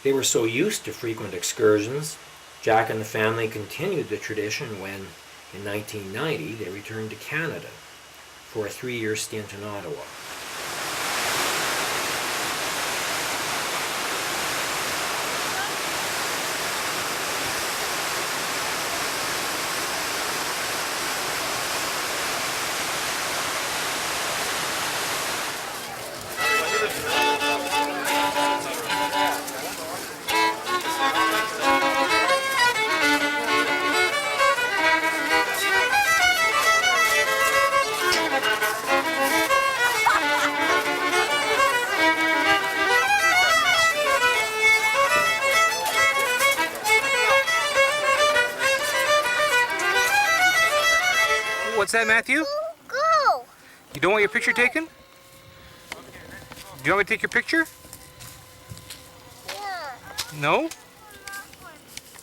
They were so used to frequent excursions, Jack and the family continued the tradition when, in 1990, they returned to Canada for a 3-year stint in Ottawa. What's that, Matthew? Go! You don't want your picture taken? Do you want me to take your picture? Yeah. No?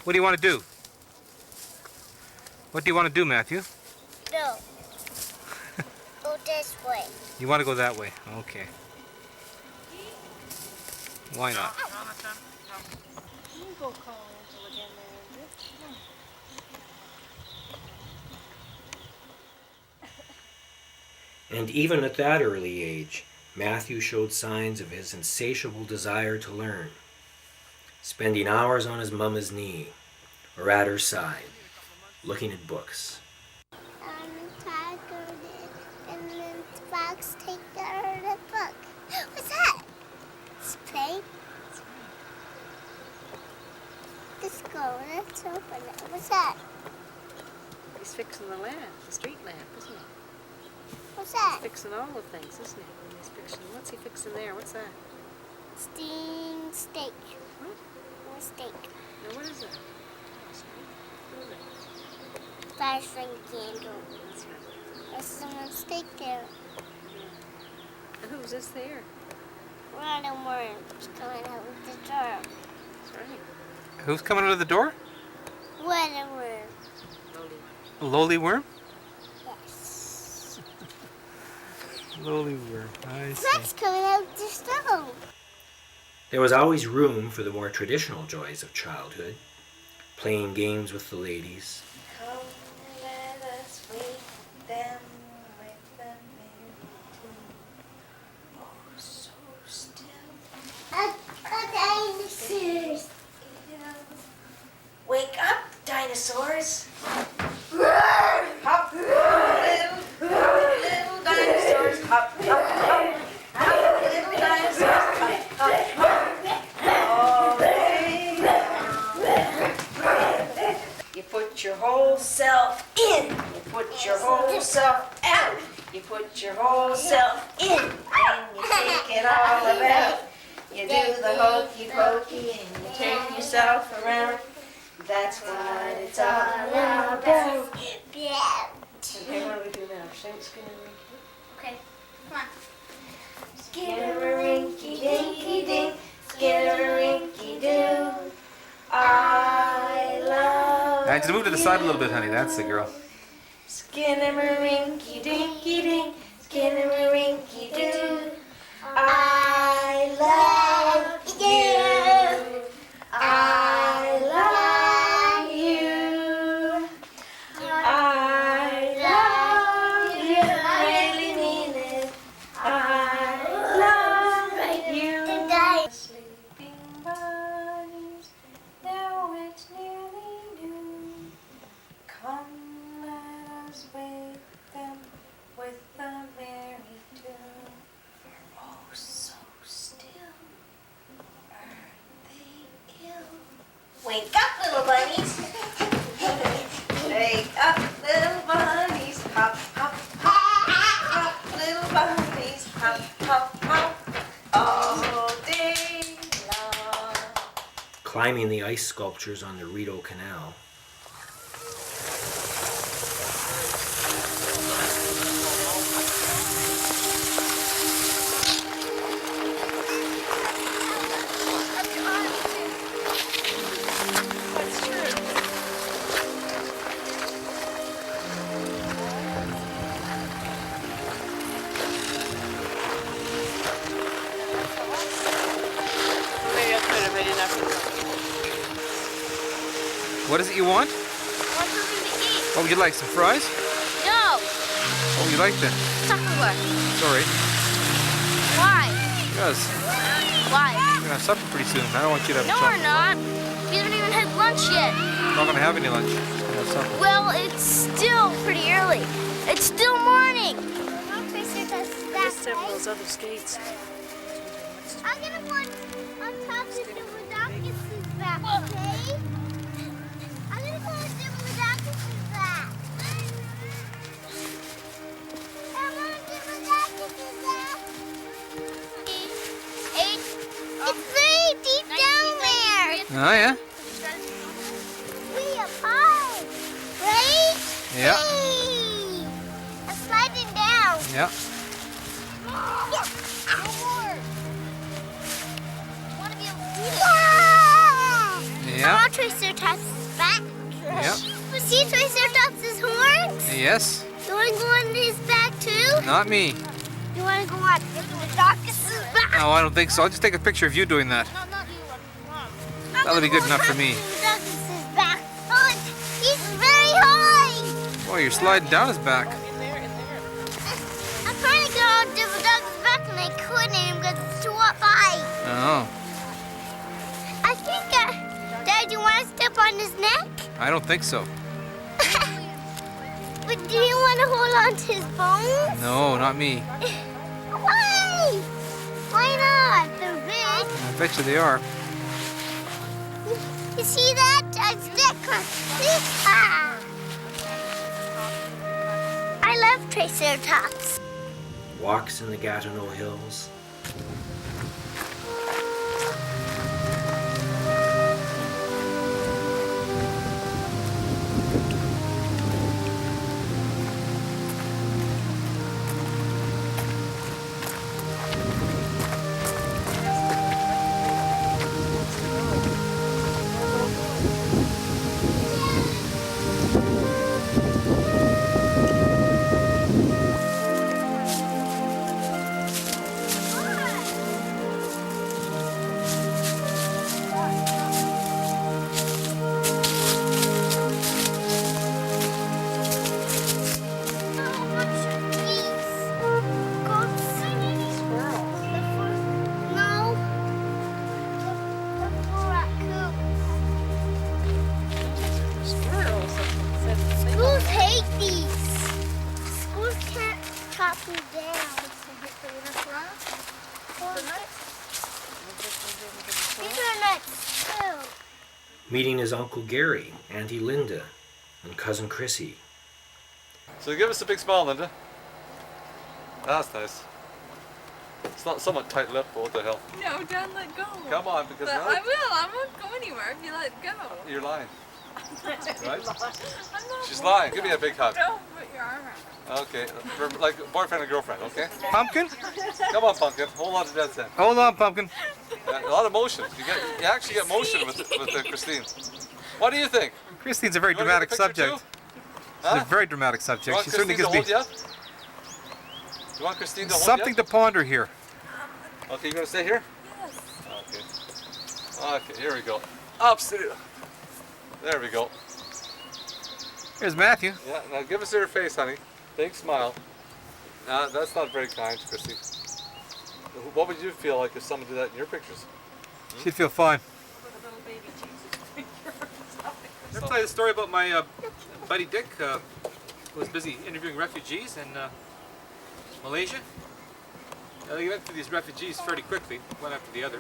What do you want to do? What do you want to do, Matthew? No. Go this way. You want to go that way? Okay. Why not? And even at that early age, Matthew showed signs of his insatiable desire to learn, spending hours on his mama's knee or at her side, looking at books. The tiger did, and then the fox take the book. What's that? Spade? Let's go. Let's open it. What's that? He's fixing the lamp, the street lamp, isn't he? What's that? He's fixing all the things, isn't he? He's fixing, what's he fixing there? What's that? Steak. What? Or steak. No, what is that? What is it? Flashing candle. That's right. There's some steak there. Yeah. And who's this there? Run and worms coming out of the door. That's right. Who's coming out of the door? Run and worm. Lowly. A lowly worm? Yes. Lowly worm. I see. That's coming out the stove. There was always room for the more traditional joys of childhood, playing games with the ladies, Come, let us wake them with the merry tune. Oh, so still. Dinosaurs. Wake up, dinosaurs. Hop, little dinosaurs. Hop, hop, hop. Hop, little dinosaurs. Hop, hop, hop. All day long. You put your whole self in. You put your whole self out. You put your whole self in. And you take it all about. You do the hokey pokey and you turn yourself around. That's what it's all about. Yeah. Okay, what do we do now? Skinner? Okay, come on. Skinnamarink-y dinky dink, skinnamarink-y doo. I love I just move to the side a little bit, honey. That's the girl. Skinnamarink-y dinky dink, skinnamarink-y doo. I love you. I love you. I love you. I really mean it. I love you. Sleeping bunnies, now it's nearly noon. Come, let us wake them with a merry tune. Oh, so still. Are they ill? Wake up, little bunnies. Wake up, little bunnies. Hop, hop, hop. Hop, little bunnies. Hop, hop, hop. All day long. climbing the ice sculptures on the Rideau Canal, Maybe I'll put it right enough. that you want? I want something to eat. What would you like? Some fries? No. What would you like then? Tupperware. Sorry. Why? Because Why? we're gonna have supper pretty soon. I don't want you to have No, we're not. We haven't even had lunch yet. I'm not gonna have any lunch. Just gonna have supper. Well, it's still pretty early. It's still morning. There's Several of those other skates. I'm gonna put on top of Diplodocus's back, okay? I'm gonna put on Diplodocus's back. I'm on Diplodocus's back. It's very deep down there. Oh yeah. We are high, right? Yeah. Hey! I'm sliding down. Yeah. Yes. No more. Want to be able to do it? Yeah. I want Triceratops' back. Yeah. See Triceratops' horns? Yes. You want to go on his back too? Not me. You want to go on Diplodocus' back? No, I don't think so. I'll just take a picture of you doing that. No, not you. Mom. That'll be good enough for me. Diplodocus' back. Oh, he's very high. Oh, you're sliding down his back. I'm trying to get on Diplodocus' back and I couldn't because it's too up high. Oh. I think, Dad, you want to step on his neck? I don't think so. But do you want to hold on to his bones? No, not me. Why? Why not? They're big. I bet you they are. You see that? That's different. Ah. I love Triceratops. Walks in the Gatineau Hills. Schools hate these. Schools can't chop me down. These are nuts too. Meeting his Uncle Gary, Auntie Linda, and Cousin Chrissy. So give us a big smile, Linda. That's nice. It's not somewhat tight-lipped, but what the hell? No, Dad, let go. Come on, because But now I will. I won't go anywhere if you let go. you're lying. Right? I'm not. She's lying. Give me a big hug. Don't put your arm around. Okay, like boyfriend and girlfriend, okay? Pumpkin? Come on, Pumpkin. Hold on to Dad's hand. Hold on, Pumpkin. A lot of motion. You actually get motion with Christine. What do you think? Christine's a very You wanna get dramatic a picture subject. too? She's Huh? a very dramatic You subject. want She certainly Christine gives to me hold you? You want Christine to hold something you? to ponder here. Okay, you gonna stay here? Yes. Okay. Okay, here we go. Up, there we go. Here's Matthew. Yeah, now give us your face, honey. Big smile. That's not very kind, Christy. What would you feel like if someone did that in your pictures? She'd feel fine. Put a little baby Jesus finger or something. Let me tell you the story about my buddy Dick, who was busy interviewing refugees in Malaysia. They went through these refugees fairly quickly, one after the other.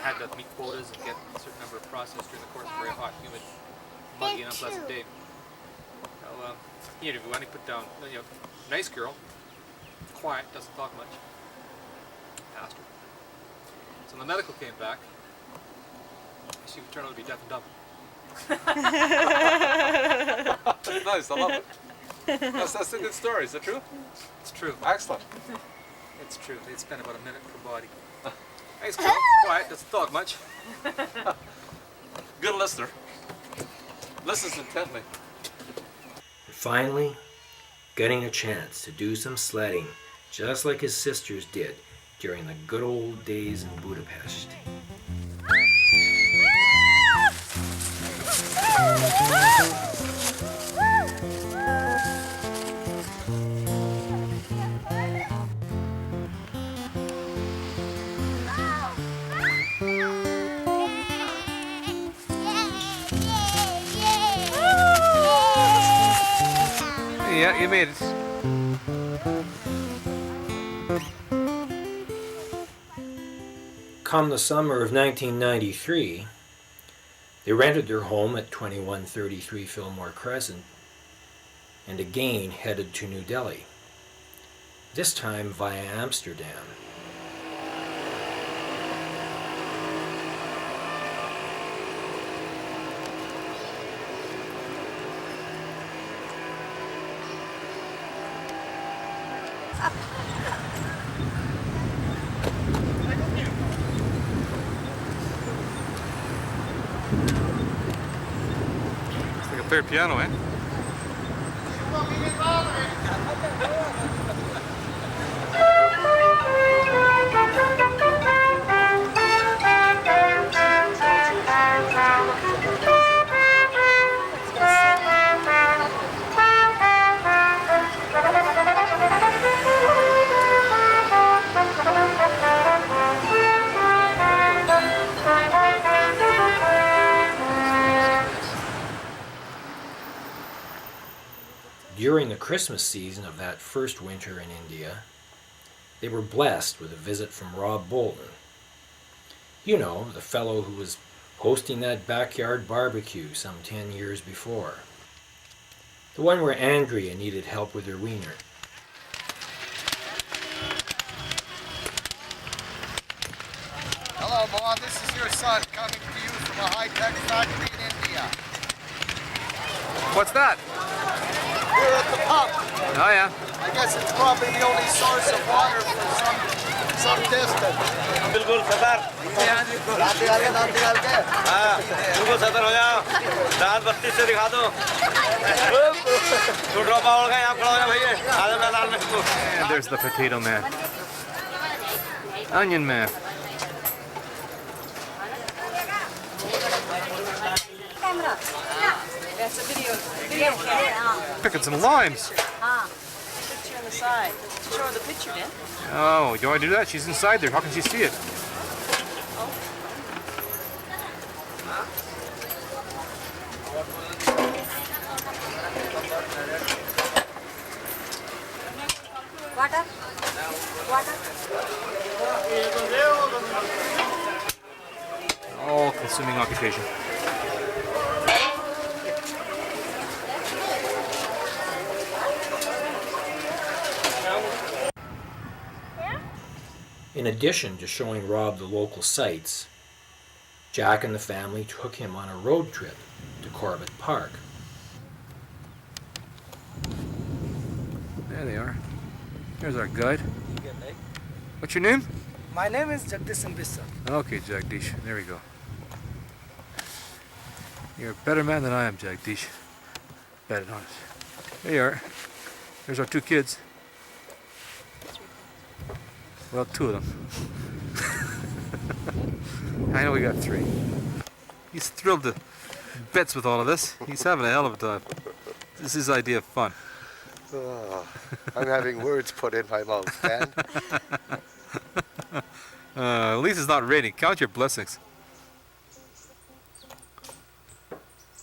Had to meet quotas and get a certain number of processed during the course of a very hot, humid, muggy, and unpleasant day. So, he interviewed one, he put down, nice girl, quiet, doesn't talk much. Asked her. So when the medical came back, she turned out to be deaf and dumb. That's nice, I love it. That's a good story, is it true? It's true. Excellent. It's true. They spend about a minute per body. Nice girl, quiet, doesn't talk much. Good listener. Listens intently. And finally, getting a chance to do some sledding, just like his sisters did during the good old days in Budapest. Yeah, you made it. Come the summer of 1993, they rented their home at 2133 Fillmore Crescent and again headed to New Delhi, this time via Amsterdam. It's like a third piano, eh? During the Christmas season of that first winter in India, they were blessed with a visit from Rob Bolton. You know, the fellow who was hosting that backyard barbecue some 10 years before. The one where Andrea needed help with her wiener. Hello, Bob. This is your son coming to you from a high-tech factory in India. What's that? We're at the pump. Oh yeah. I guess it's probably the only source of water for some distance. बिल्कुल सदर हाँ बिल्कुल सदर हो जाओ दांत बत्ती से दिखा दो तो ड्रॉप आउट का यहाँ खड़ा हो जाओ भैया आजा मैदान में तो And there's the potato man. Onion man. That's a video camera. Picking some limes. Picture on the side. Show her the picture, Dan. Oh, you want to do that? She's inside there. How can she see it? Water? Water? All-consuming occupation. In addition to showing Rob the local sights, Jack and the family took him on a road trip to Corbett Park. There they are. There's our guide. What's your name? My name is Jagdish Singh. Okay, Jagdish. There we go. You're a better man than I am, Jagdish. Bet it on it. There you are. There's our two kids. Well, two of them. I know we got three. He's thrilled to bits with all of this. He's having a hell of a time. This is his idea of fun. Oh, I'm having words put in my mouth, Dan. At least it's not raining. Count your blessings.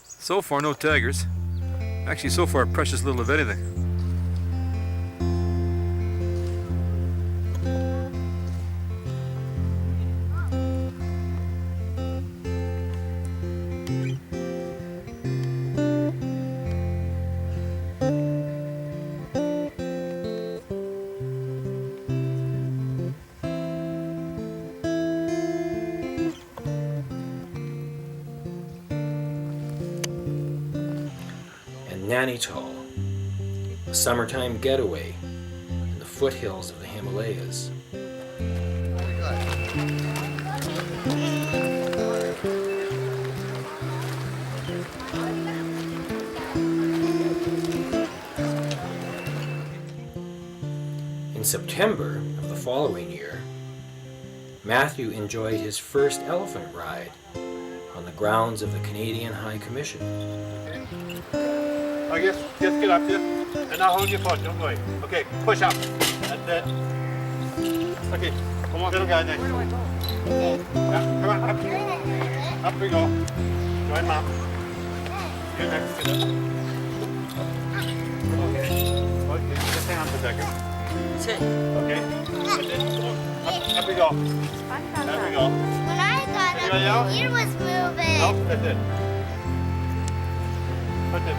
So far, no tigers. Actually, so far, precious little of anything. Nainital, a summertime getaway in the foothills of the Himalayas. In September of the following year, Matthew enjoyed his first elephant ride on the grounds of the Canadian High Commission. I guess just get up here and now hold your foot, don't worry. Okay, push up. And then okay, come on, little guy next. Where do I go? Yeah, come on, up. Up we go. Join mom. Get next, get up. Okay. second. That's it. Okay. And then up we go. There we go. When I got Anyone up, else? the ear was moving. Nope, that's it. That's it.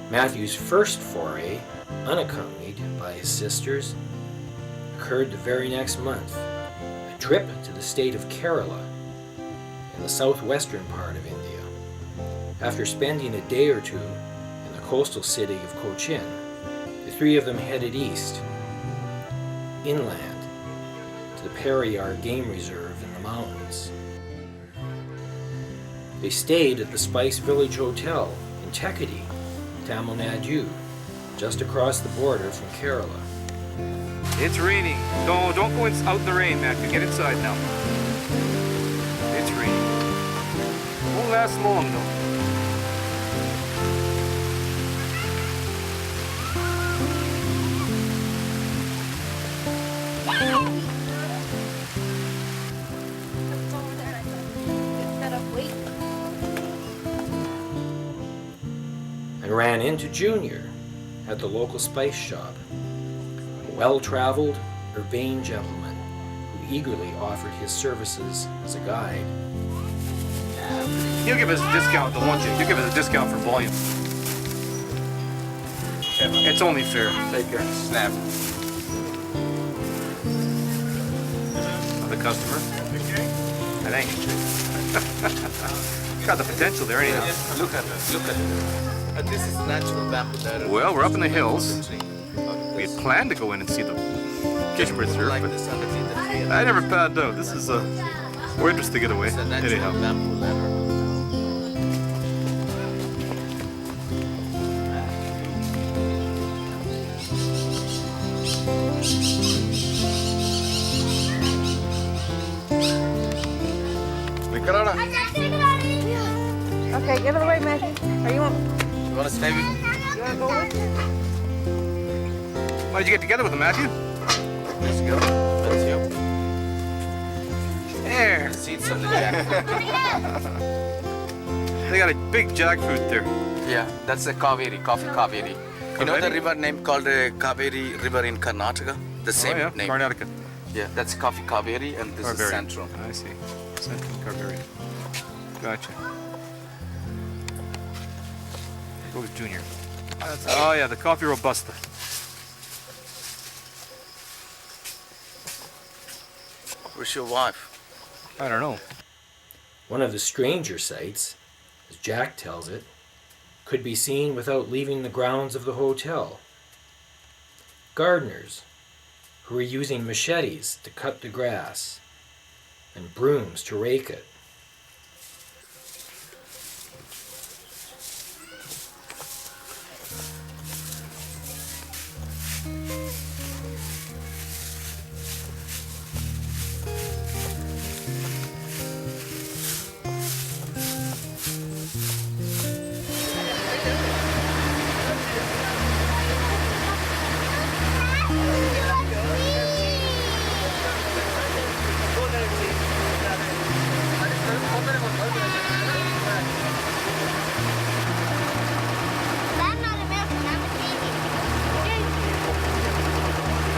Matthew's first foray, unaccompanied by his sisters, occurred the very next month. A trip to the state of Kerala, in the southwestern part of India. After spending a day or two in the coastal city of Cochin, the three of them headed east, inland, to the Periyar Game Reserve in the mountains. They stayed at the Spice Village Hotel in Tekadi, Tamil Nadu, just across the border from Kerala. It's raining. No, don't go out in the rain, Matthew. Get inside now. It's raining. Won't last long, though. It's over there. I thought, instead of waiting. And ran into Junior at the local spice shop, a well-traveled, urbane gentleman who eagerly offered his services as a guide. He'll give us a discount, though, won't you? He'll give us a discount for volume. It's only fair. Take care. Snap. The customer. I think. Got the potential there, anyhow. Look at it. Look at it. This is natural bamboo there. Well, we're up in the hills. We had planned to go in and see the game reserve, Like but this underneath the tree. I never panned out. This is we're interested to get away. It's a natural Anyhow. bamboo ladder. Okay, get out of the way, Matthew. Are you on? You want to stay with me? You want to go with me? Why did you get together with them, Matthew? Let's go. Let's go. There. Seats on the jack. They got a big jackfruit there. Yeah, that's the Kaveri, coffee Kaveri. You know the Kaveri? river name called Kaveri River in Karnataka? The same Oh, yeah, name. Karnataka. Yeah, that's coffee Kaveri and this is Carberry. Central. I see. Central Carberry. Gotcha. There goes Junior. Oh yeah, the coffee robusta. Where's your wife? I don't know. One of the stranger sights, as Jack tells it, could be seen without leaving the grounds of the hotel. Gardeners who were using machetes to cut the grass and brooms to rake it. I'm not American, I'm Acadian.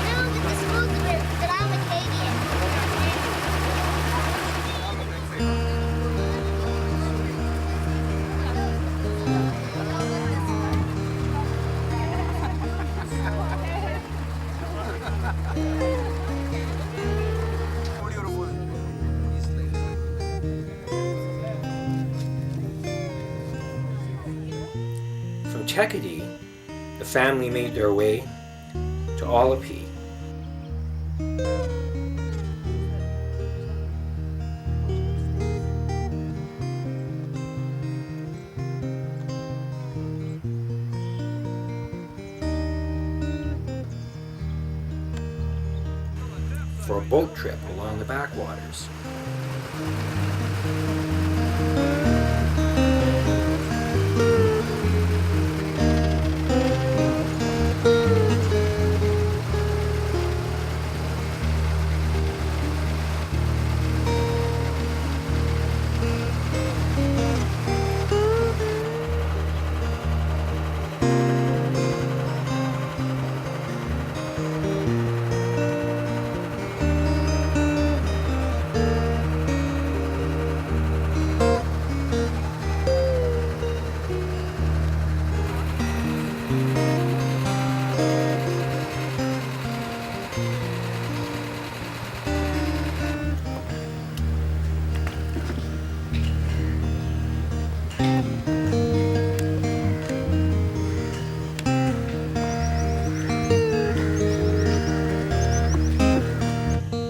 No, but the school's American, but I'm Acadian. From Tekadi, the family made their way to Alapi. for a boat trip along the backwaters.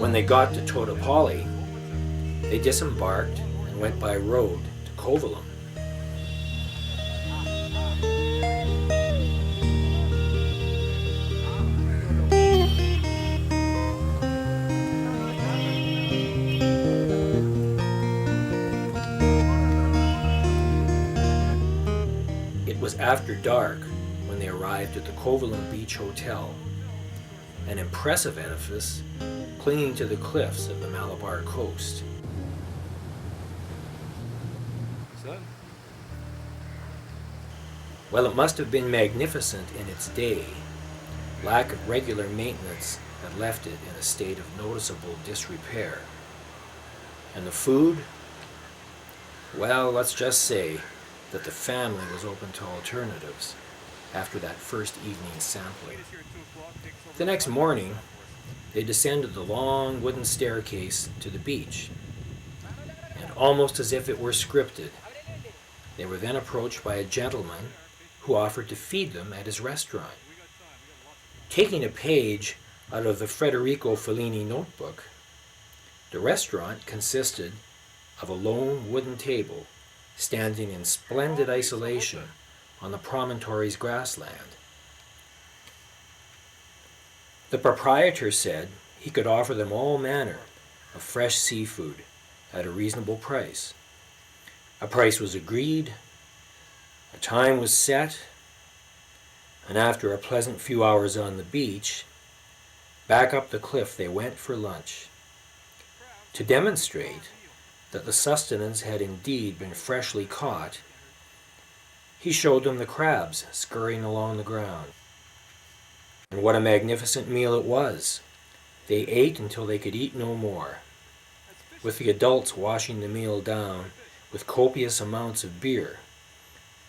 When they got to Totopali, they disembarked and went by road to Kovalam. It was after dark when they arrived at the Kovalam Beach Hotel, an impressive edifice clinging to the cliffs of the Malabar coast. Son? While it must have been magnificent in its day, lack of regular maintenance had left it in a state of noticeable disrepair. And the food? Well, let's just say that the family was open to alternatives after that first evening sampling. The next morning, they descended the long wooden staircase to the beach, and almost as if it were scripted, they were then approached by a gentleman who offered to feed them at his restaurant. Taking a page out of the Federico Fellini notebook, the restaurant consisted of a lone wooden table standing in splendid isolation on the promontory's grassland. The proprietor said he could offer them all manner of fresh seafood at a reasonable price. A price was agreed, a time was set, and after a pleasant few hours on the beach, back up the cliff they went for lunch. To demonstrate that the sustenance had indeed been freshly caught, he showed them the crabs scurrying along the ground. And what a magnificent meal it was. They ate until they could eat no more, with the adults washing the meal down with copious amounts of beer.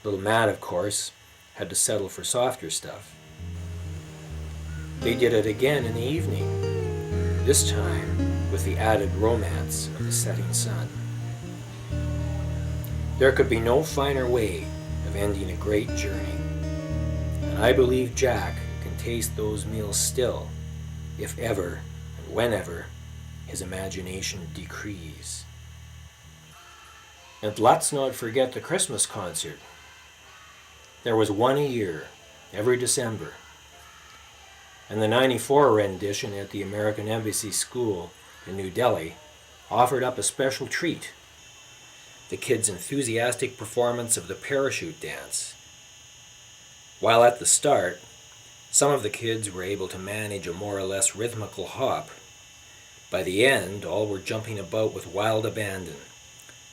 Little Matt, of course, had to settle for softer stuff. They did it again in the evening, this time with the added romance of the setting sun. There could be no finer way of ending a great journey, and I believe Jack can taste those meals still, if ever and whenever his imagination decrees. And let's not forget the Christmas concert. There was one a year, every December, and the '94 rendition at the American Embassy School in New Delhi offered up a special treat: the kids' enthusiastic performance of the parachute dance. While at the start, some of the kids were able to manage a more or less rhythmical hop, by the end all were jumping about with wild abandon,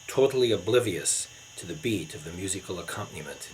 totally oblivious to the beat of the musical accompaniment.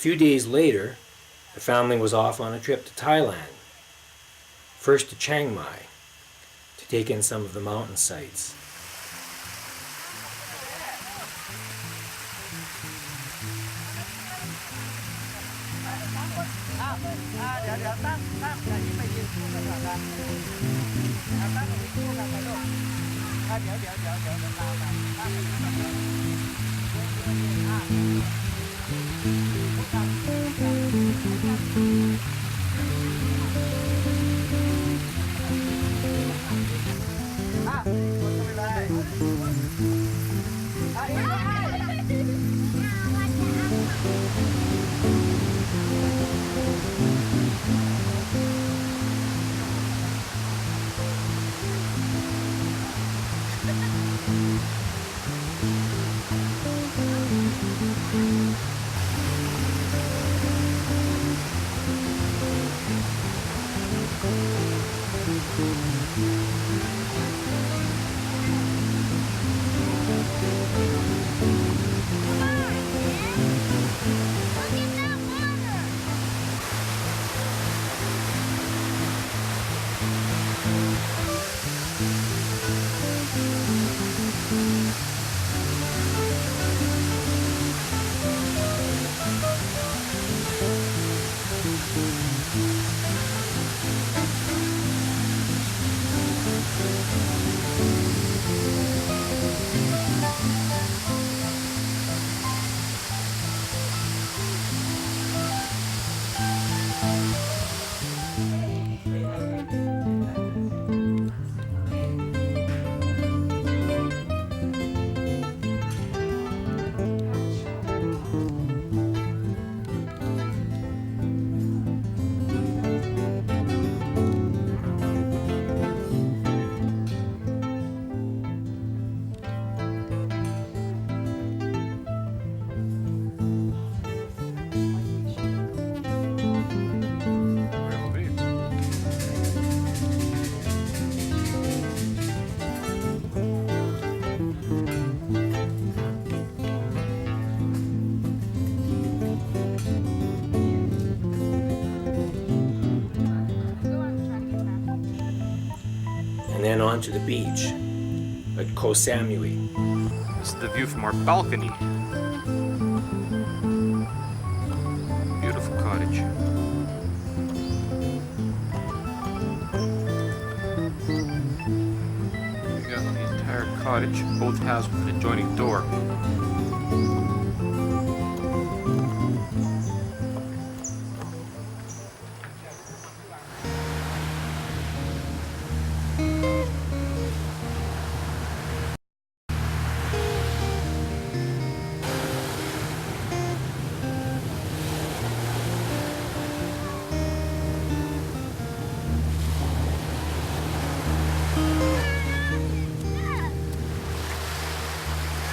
few days later, the family was off on a trip to Thailand. First to Chiang Mai to take in some of the mountain sights. And then on to the beach at Koh Samui. This is the view from our balcony. Beautiful cottage. We got the entire cottage, both houses with an adjoining door.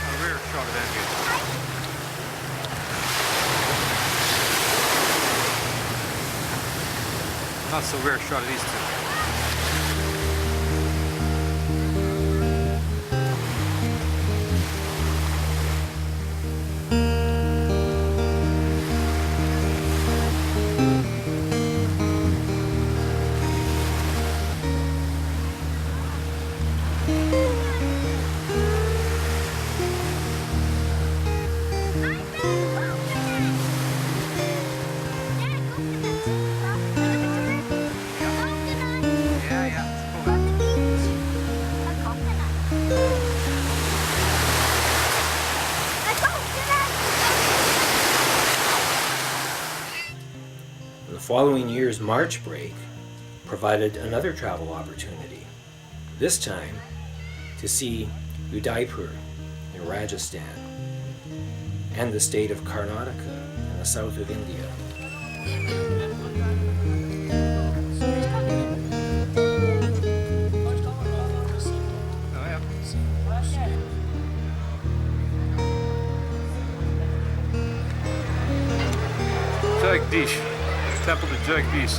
A rare shot of that view. Not so rare shot of these two. The following year's March break provided another travel opportunity, this time to see Udaipur in Rajasthan and the state of Karnataka in the south of India. Oh, yeah. Jagdish, Temple to Jagdish.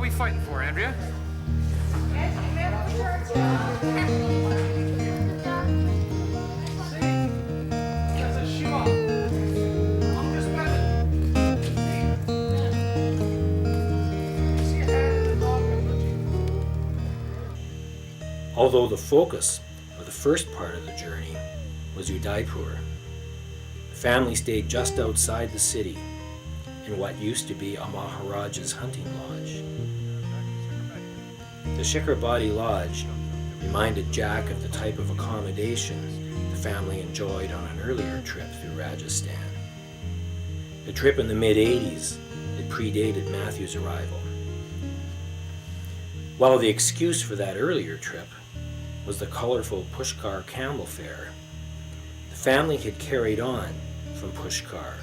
we fighting for, Andrea? Although the focus of the first part of the journey was Udaipur, the family stayed just outside the city in what used to be a Maharaja's hunting lodge. The Shikharbadi Lodge reminded Jack of the type of accommodation the family enjoyed on an earlier trip through Rajasthan. A trip in the mid-80s that predated Matthew's arrival. While the excuse for that earlier trip was the colorful Pushkar camel fare, the family had carried on from Pushkar,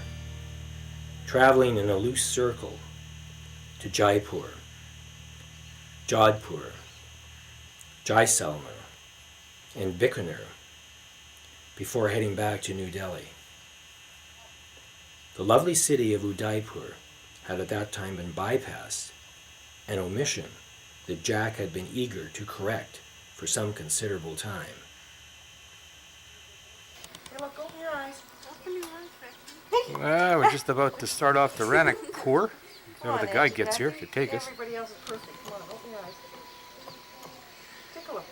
traveling in a loose circle to Jaipur, Jodhpur, Jaisalmer, and Bikaner before heading back to New Delhi. The lovely city of Udaipur had at that time been bypassed, an omission that Jack had been eager to correct for some considerable time. Hey, look, open your eyes. Open your eyes, Well, we're just about to start off the Ranakpur. Come Now on, the guide Nancy, gets here Kathy. to take us. Everybody else is perfect. Come on, open your eyes. Take a look.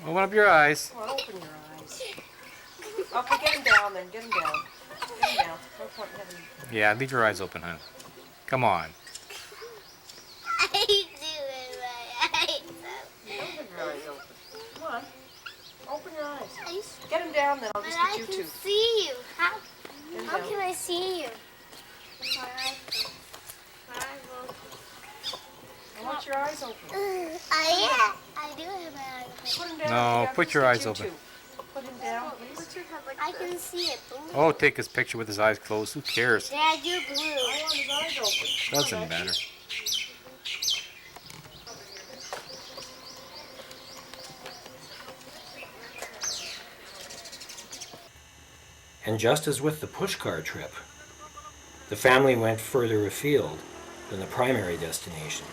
Open up your eyes. Come on, open your eyes. Okay, get him down then. Get him down. Get him down. No point in having him. Yeah, leave your eyes open, hon. Come on. I do it my eyes Don't have your eyes open. Come on. Open your eyes. open. Get him down then. I'll But just I get you can two. see you. How Get him how down. can I see you? With my eyes closed. My eyes open. I want your eyes open. I do have my eyes open. Put him down. No, I'll put just your get eyes you open. two. Put him down, please. I can see it blue. Oh, take his picture with his eyes closed. Who cares? Dad, you're blue. I want his eyes open. Doesn't matter. And just as with the Pushkar trip, the family went further afield than the primary destination,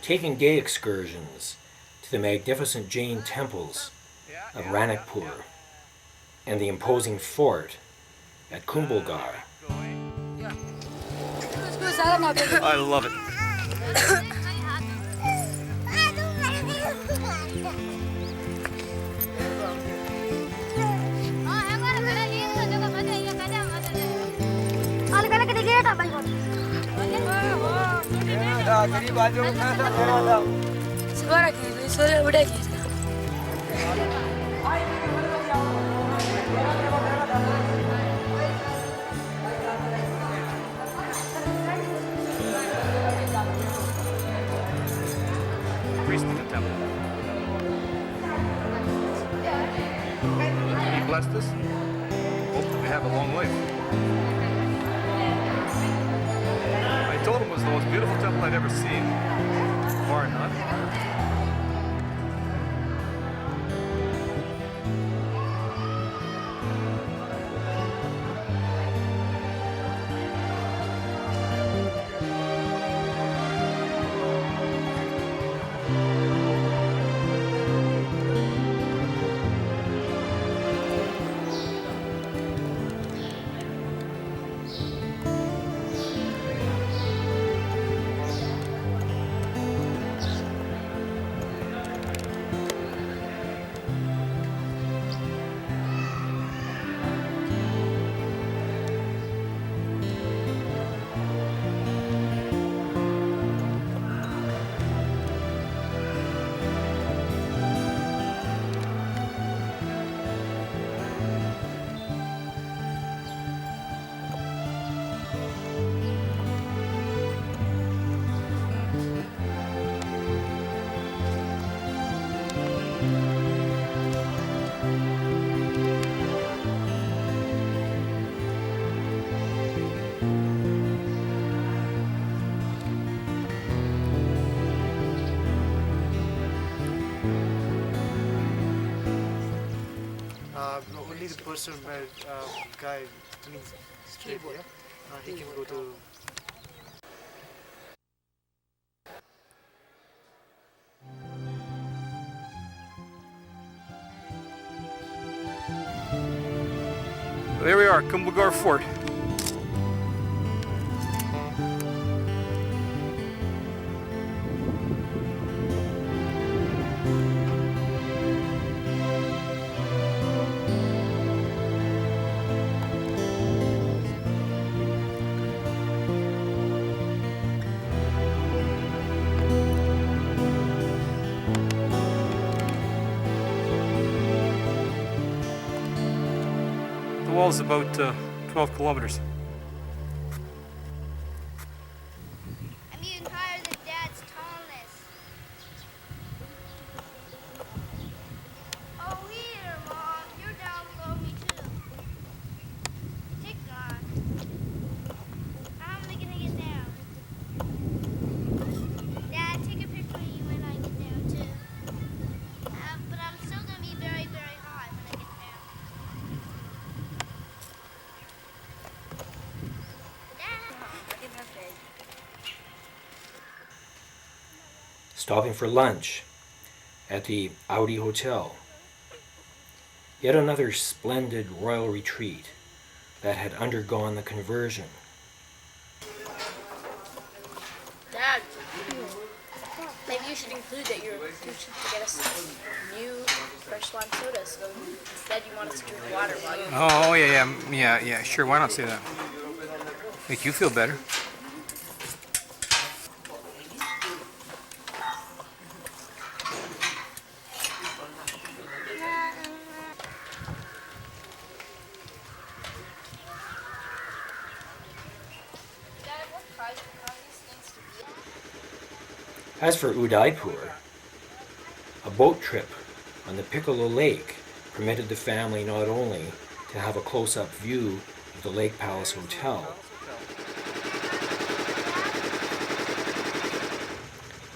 taking day excursions to the magnificent Jain temples of Ranakpur and the imposing fort at Kumbhalgarh. I love it. Priest in the temple. He blessed us. Hope that we have a long life. I told him it was the most beautiful temple I'd ever seen. Bar none. only the person, guy running straight here, he can go to. There we are, Kumbhagar Fort. The wall is about 12 kilometers. I'm even higher than Dad's tallness. Oh, here, Mom. You're down below me, too. Tick on. How am I going to get down? Dad, take a picture of you when I get down, too. But I'm still going to be very, very high when I get down. Stopping for lunch at the Audi Hotel. Yet another splendid royal retreat that had undergone the conversion. Dad, maybe you should include that you're teaching to get us new fresh lime soda, so instead you want us to drink water while you. Oh, yeah, sure, why not say that? Make you feel better. Dad, what price are these things to be? As for Udaipur, a boat trip on the Piccolo Lake permitted the family not only to have a close-up view of the Lake Palace Hotel,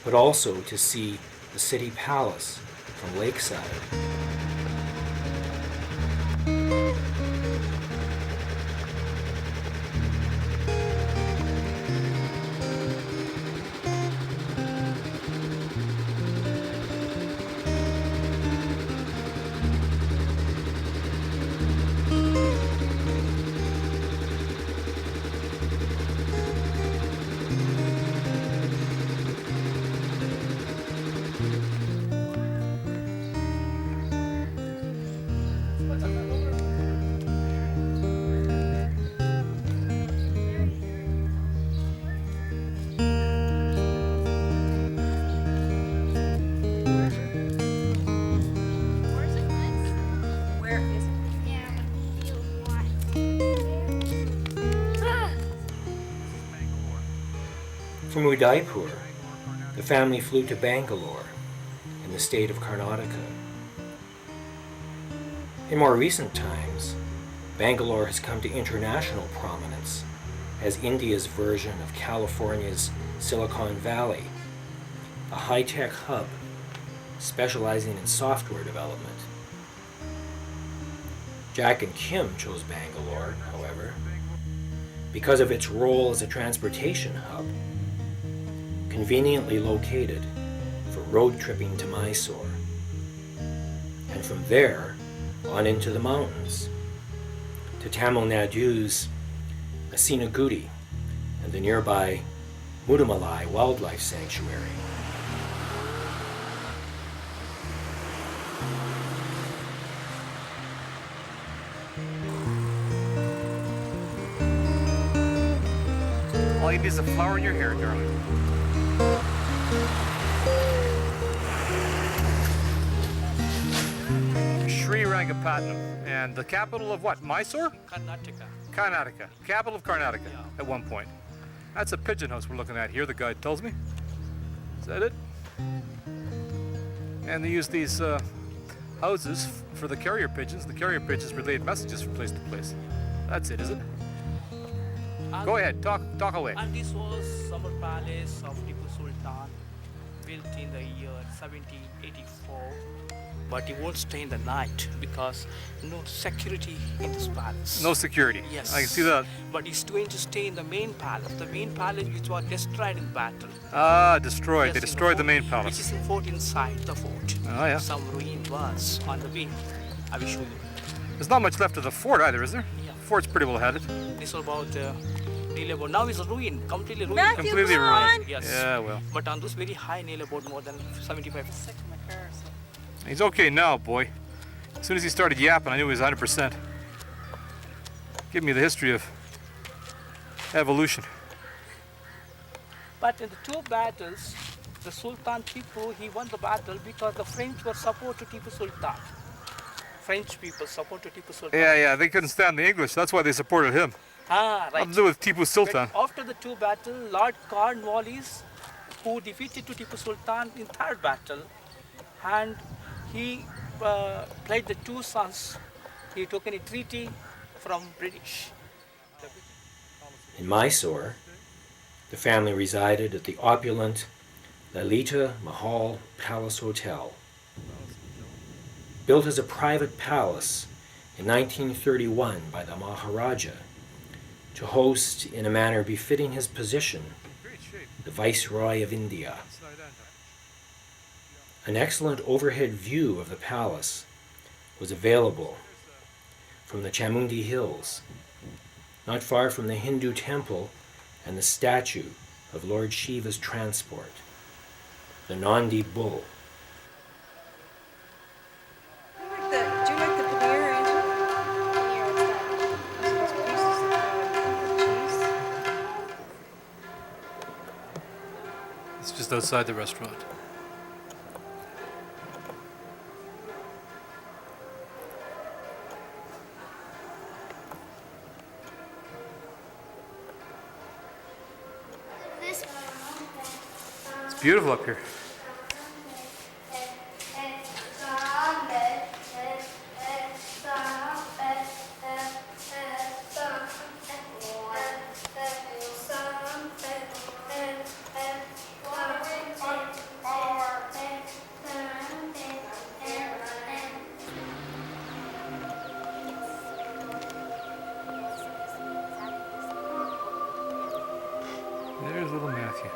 but also to see the city palace from lakeside. Where is it? Yeah, I'm going to feel what? From Udaipur, the family flew to Bangalore in the state of Karnataka. In more recent times, Bangalore has come to international prominence as India's version of California's Silicon Valley, a high-tech hub specializing in software development. Jack and Kim chose Bangalore, however, because of its role as a transportation hub, conveniently located for road tripping to Mysore, and from there on into the mountains, to Tamil Nadu's Asinagudi and the nearby Mudamalai Wildlife Sanctuary. All you need is a flower in your hair, darling. Sri Rangapatnam, and the capital of what? Mysore? Karnataka. Karnataka. Capital of Karnataka at one point. That's a pigeon house we're looking at here, the guide tells me. Is that it? And they use these houses for the carrier pigeons. The carrier pigeons relayed messages from place to place. That's it, is it? Go ahead, talk away. And this was summer palace of Tipu Sultan, built in the year 1784. but he won't stay in the night because no security in this palace. No security. Yes. I can see that. But he's going to stay in the main palace which was destroyed in battle. Ah, destroyed. Yes, They in destroyed the fort, main Which palace. is in fort inside the fort. Oh, yeah. Some ruined walls on the way. I will show you. There's not much left of the fort either, is there? Yeah. Fort's pretty well headed. This is about nearly about now it's ruined, completely ruined. Matthew, Completely come ruined. on. Yes. Yeah, well. But on this very high, nearly about more than 75. He's okay now, boy. As soon as he started yapping, I knew he was 100%. Give me the history of evolution. But in the two battles, the Sultan Tipu, he won the battle because the French were support to Tipu Sultan. French people support to Tipu Sultan. Yeah, they couldn't stand the English. That's why they supported him. Ah, right. Nothing to do with Tipu Sultan. But after the two battles, Lord Cornwallis, who defeated to Tipu Sultan in third battle, and he played the two sons. He took a treaty from British. In Mysore, the family resided at the opulent Lalita Mahal Palace Hotel. Built as a private palace in 1931 by the Maharaja to host, in a manner befitting his position, the Viceroy of India. An excellent overhead view of the palace was available from the Chamundi Hills, not far from the Hindu temple and the statue of Lord Shiva's transport, the Nandi bull. Do you like the paneer, Angie? Those pieces of cheese. It's just outside the restaurant. This It's beautiful up here. There's little Matthew.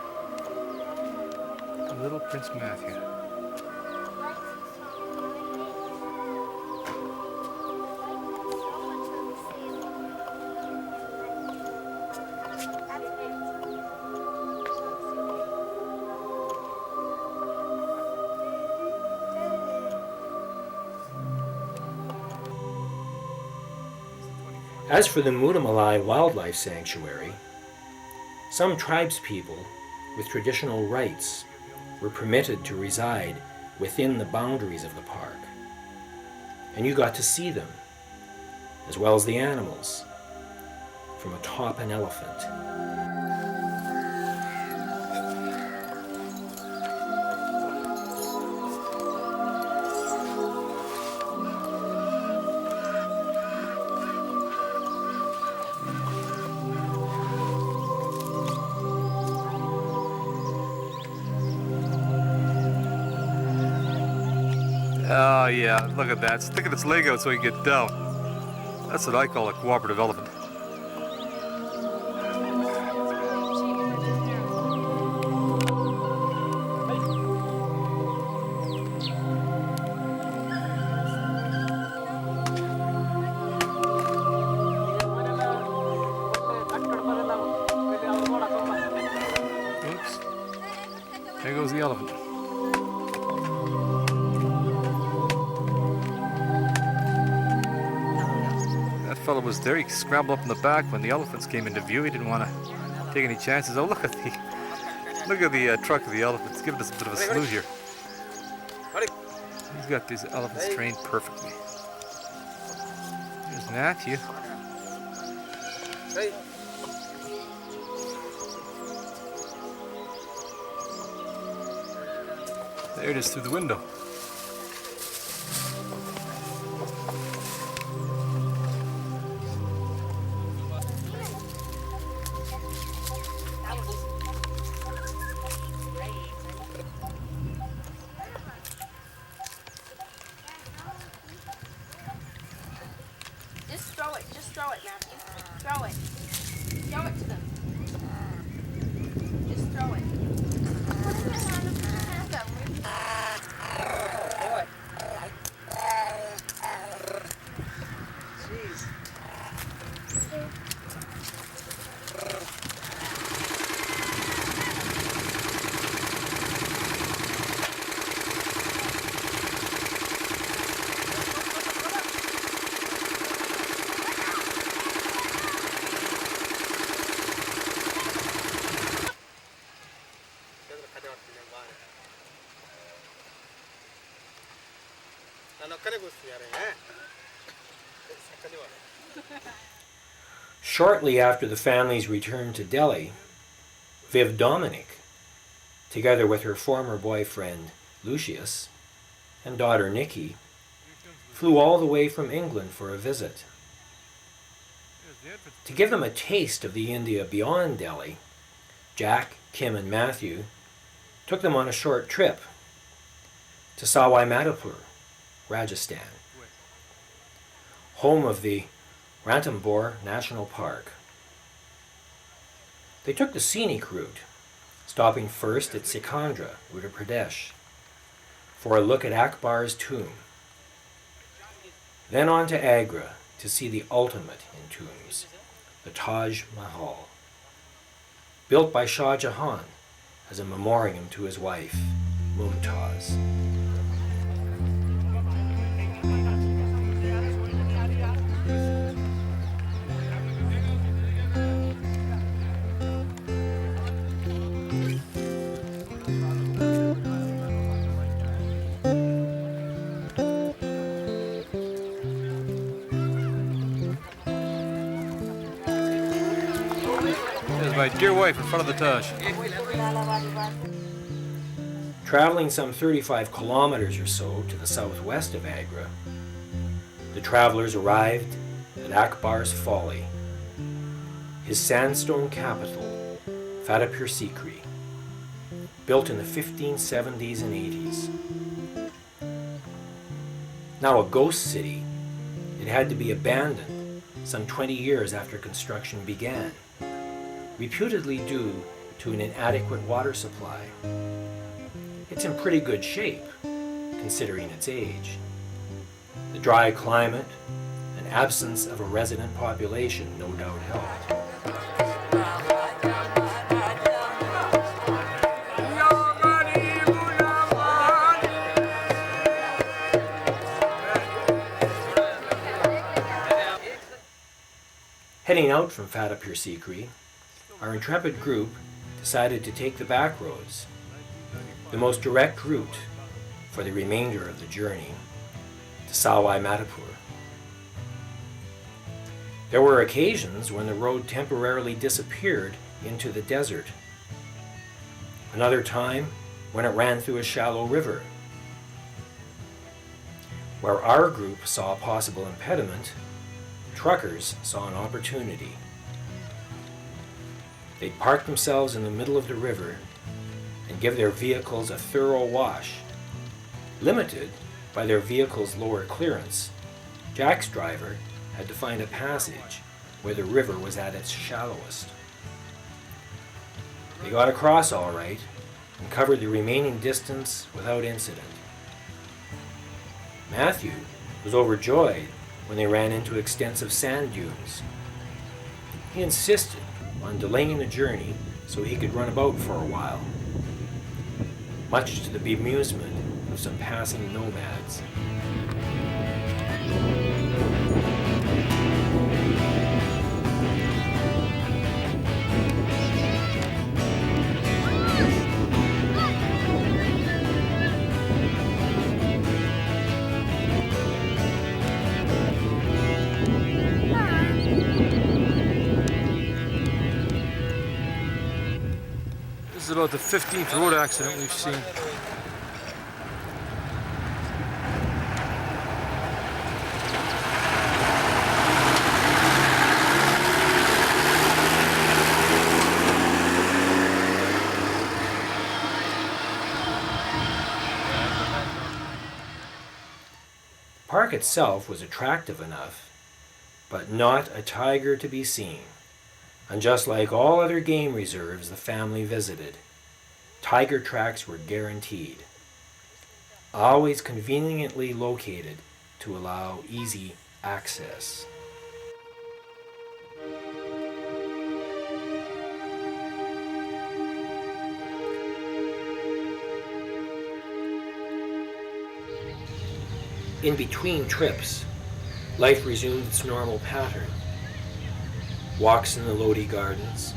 Little Prince Matthew. As for the Mudamalai Wildlife Sanctuary, some tribespeople with traditional rights were permitted to reside within the boundaries of the park. And you got to see them, as well as the animals, from atop an elephant. Oh yeah, look at that. It's sticking its leg out so he can get down. That's what I call a cooperative elephant. Oops. There goes the elephant. That fellow was there. He scrambled up in the back when the elephants came into view. He didn't want to take any chances. Oh, look at the truck of the elephants. Giving us a bit of a salute here. He's got these elephants trained perfectly. There's Matthew. Hey. There it is through the window. throw it, Matthew. Throw it. Throw it to them. Just throw it. Jeez. Shortly after the family's return to Delhi, Viv Dominic, together with her former boyfriend Lucius and daughter Nikki, flew all the way from England for a visit. To give them a taste of the India beyond Delhi, Jack, Kim, and Matthew took them on a short trip to Sawai Madhopur, Rajasthan, home of the Ranthambore National Park. They took the scenic route, stopping first at Sikandra, Uttar Pradesh, for a look at Akbar's tomb, then on to Agra to see the ultimate in tombs, the Taj Mahal, built by Shah Jahan as a memoriam to his wife, Mumtaz. There's my dear wife in front of the Taj. Traveling some 35 kilometers or so to the southwest of Agra, the travelers arrived at Akbar's Folly, his sandstone capital, Fatehpur Sikri, built in the 1570s and 80s. Now a ghost city, it had to be abandoned some 20 years after construction began, reputedly due to an inadequate water supply. It's in pretty good shape, considering its age. The dry climate and absence of a resident population no doubt helped. Heading out from Fatehpur Sikri, our intrepid group decided to take the back roads, the most direct route for the remainder of the journey to Sawai Madhopur. There were occasions when the road temporarily disappeared into the desert. Another time when it ran through a shallow river. Where our group saw a possible impediment, truckers saw an opportunity. They parked themselves in the middle of the river and give their vehicles a thorough wash. Limited by their vehicle's lower clearance, Jack's driver had to find a passage where the river was at its shallowest. They got across all right and covered the remaining distance without incident. Matthew was overjoyed when they ran into extensive sand dunes. He insisted on delaying the journey so he could run about for a while, much to the bemusement of some passing nomads. This is about the 15th road accident we've seen. The park itself was attractive enough, but not a tiger to be seen. And just like all other game reserves the family visited, tiger tracks were guaranteed, always conveniently located to allow easy access. In between trips, life resumed its normal pattern. Walks in the Lodi Gardens,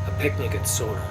a picnic at Sona.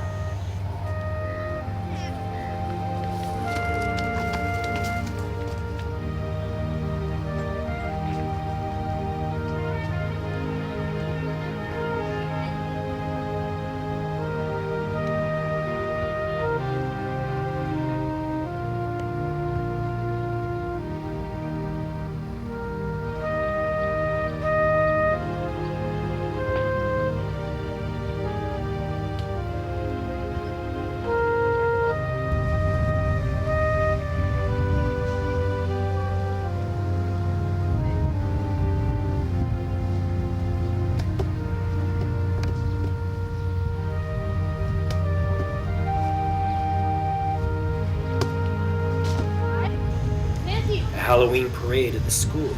A Halloween parade at the school.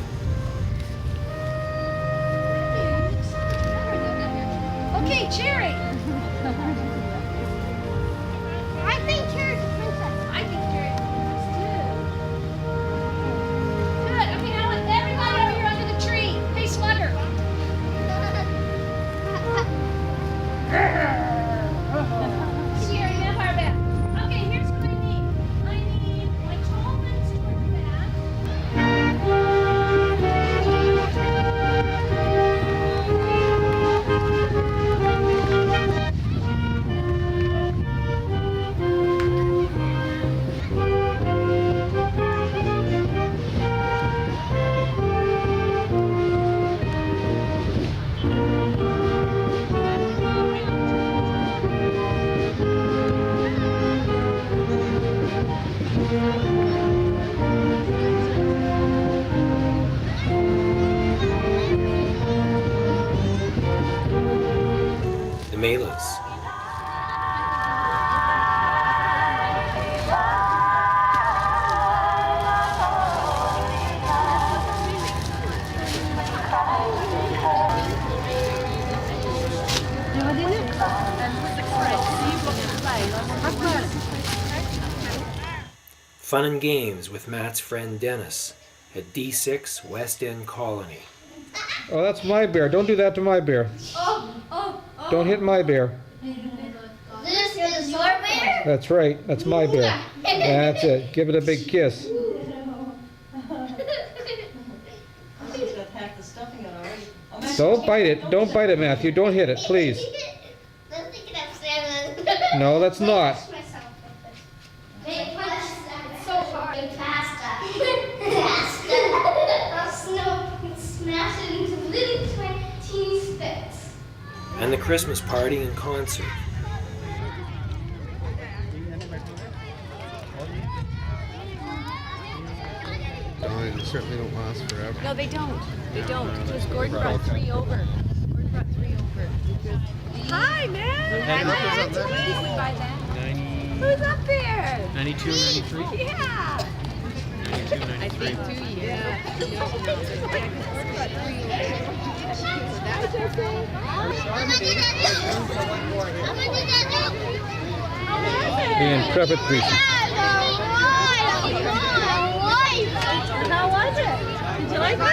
Okay, Cherry. I think Cherry's a princess. I think Cherry's a princess too. Good. Okay, now let everybody over here under the tree. Hey, Slutter. Cherry, vampire bat. Okay, here's what I need. I need my tall ones toward the back. The Melas. Fun and games with Matt's friend Dennis at D6 West End Colony. Oh, that's my bear. Don't do that to my bear. Don't hit my bear. This is your bear? That's right. That's my bear. That's it. Give it a big kiss. Don't bite it. Don't bite it, Matthew. Don't hit it, please. No, that's not. It's so hard. Pasta. Pasta. Snow. the Christmas party and concert. They certainly don't last forever. No, they don't. They don't. Because Gordon brought 3 over. Gordon brought 3 over. Hi, man! Hi, Anthony! We buy that. Who's up there? 92, 93? Yeah! 92, 93. I think 2 years. Yeah. And prep it, please. How was it? Did you like it?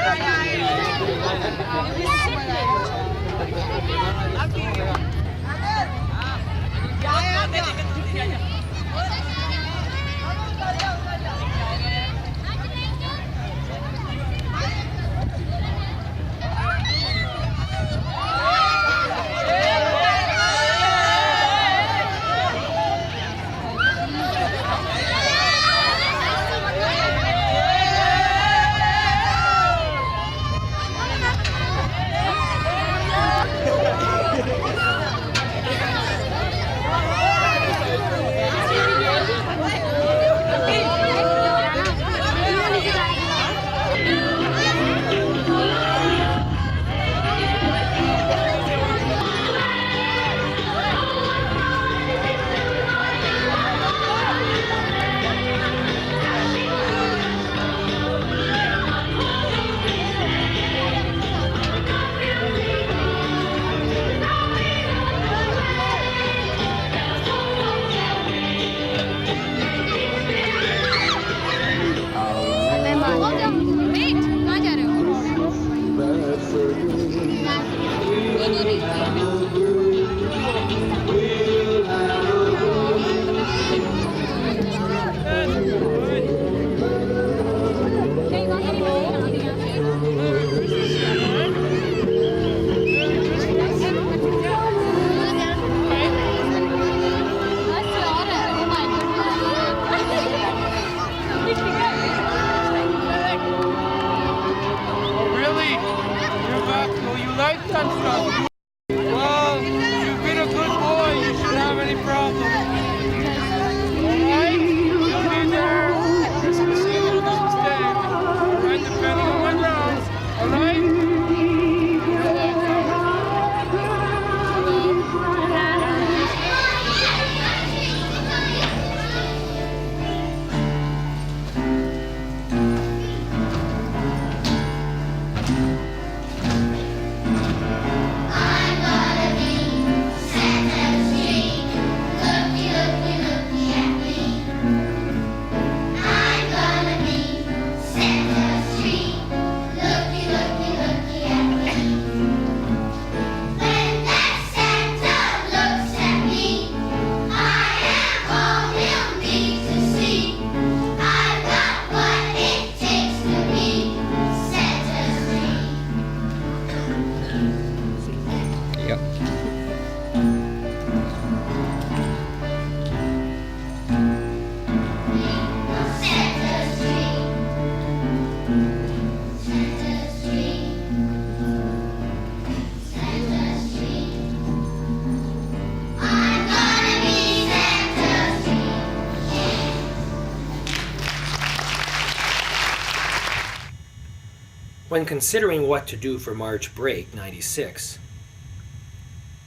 When considering what to do for March break '96,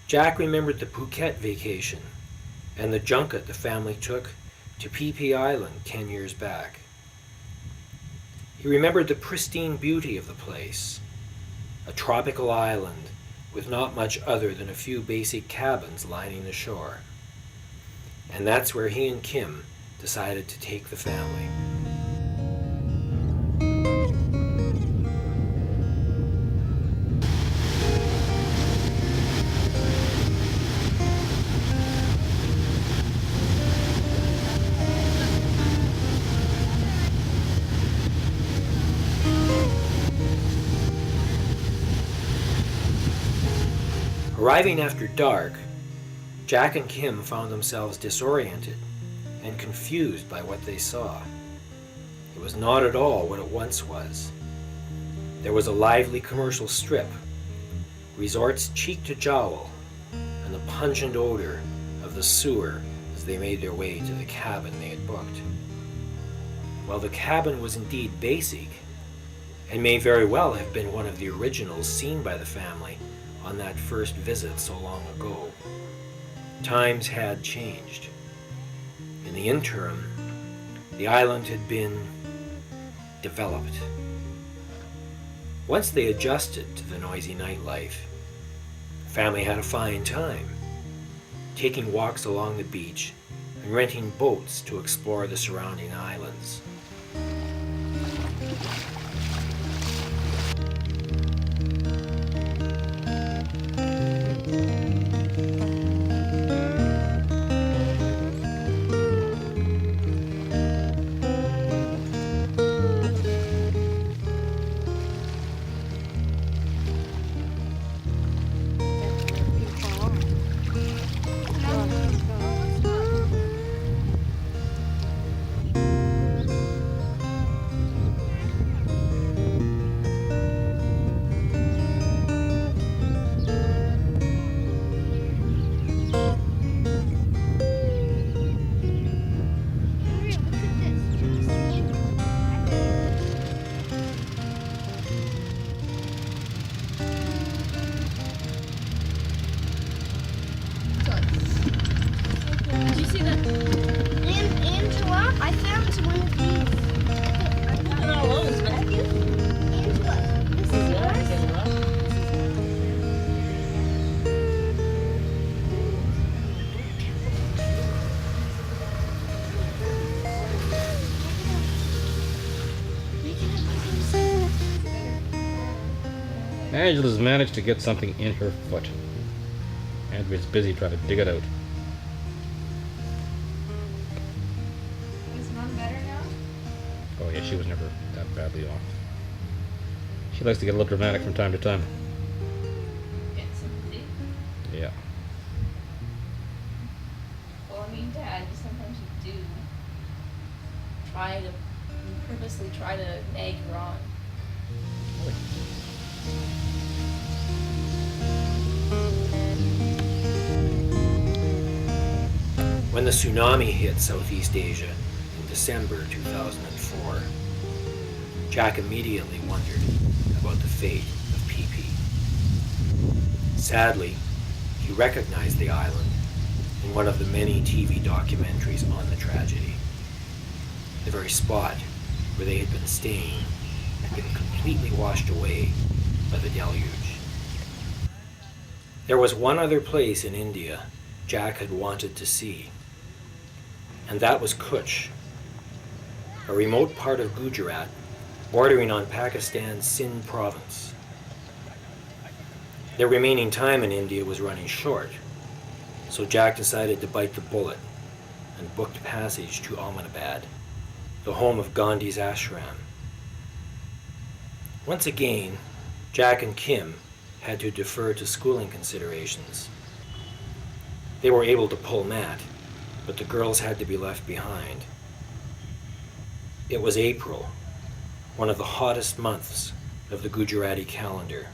Jack remembered the Phuket vacation and the junket the family took to Phi Phi Island 10 years back. He remembered the pristine beauty of the place, a tropical island with not much other than a few basic cabins lining the shore. And that's where he and Kim decided to take the family. Arriving after dark, Jack and Kim found themselves disoriented and confused by what they saw. It was not at all what it once was. There was a lively commercial strip, resorts cheek to jowl, and the pungent odor of the sewer as they made their way to the cabin they had booked. While the cabin was indeed basic, and may very well have been one of the originals seen by the family on that first visit so long ago, times had changed. In the interim, the island had been developed. Once they adjusted to the noisy nightlife, the family had a fine time, taking walks along the beach and renting boats to explore the surrounding islands. Did you see that? Angela, I found one of these. I found all those, Matthew. Angela, this is yours. Angela's managed to get something in her foot. Andrew's busy trying to dig it out. Is Mom better now? Oh yeah, she was never that badly off. She likes to get a little dramatic from time to time. Get sympathy? Yeah. Well, I mean, Dad, sometimes you do purposely try to nag her on. When the tsunami hit Southeast Asia in December 2004, Jack immediately wondered about the fate of PP. Sadly, he recognized the island in one of the many TV documentaries on the tragedy. The very spot where they had been staying had been completely washed away by the deluge. There was one other place in India Jack had wanted to see, and that was Kutch, a remote part of Gujarat bordering on Pakistan's Sindh province. Their remaining time in India was running short, so Jack decided to bite the bullet and booked passage to Ahmedabad, the home of Gandhi's ashram. Once again, Jack and Kim had to defer to schooling considerations. They were able to pull Matt, but the girls had to be left behind. It was April, one of the hottest months of the Gujarati calendar,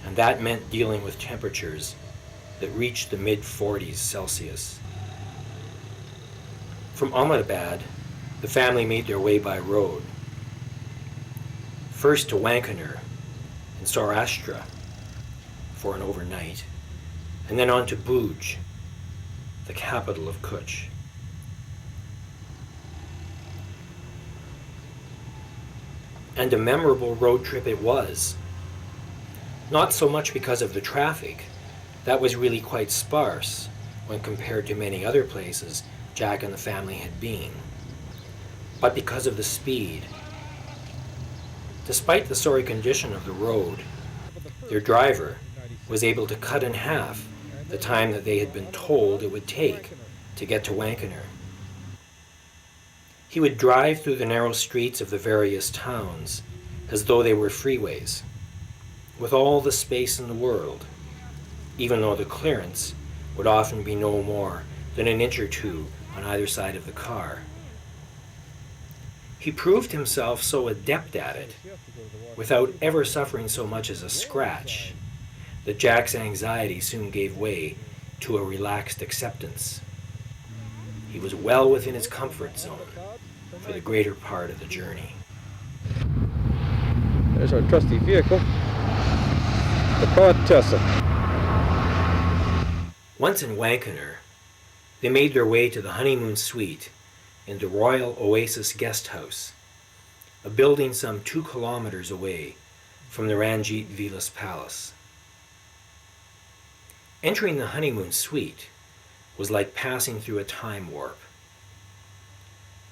and that meant dealing with temperatures that reached the mid-40s Celsius. From Ahmedabad, the family made their way by road, first to Wankaner and Saurashtra for an overnight, and then on to Bhuj, the capital of Kutch. And a memorable road trip it was. Not so much because of the traffic, that was really quite sparse when compared to many other places Jack and the family had been, but because of the speed. Despite the sorry condition of the road, their driver was able to cut in half the time that they had been told it would take to get to Wankaner. He would drive through the narrow streets of the various towns as though they were freeways, with all the space in the world, even though the clearance would often be no more than an inch or two on either side of the car. He proved himself so adept at it, without ever suffering so much as a scratch, that Jack's anxiety soon gave way to a relaxed acceptance. He was well within his comfort zone for the greater part of the journey. There's our trusty vehicle, the Contessa. Once in Wankener, they made their way to the honeymoon suite in the Royal Oasis Guest House, a building some 2 kilometers away from the Ranjit Vilas Palace. Entering the honeymoon suite was like passing through a time warp.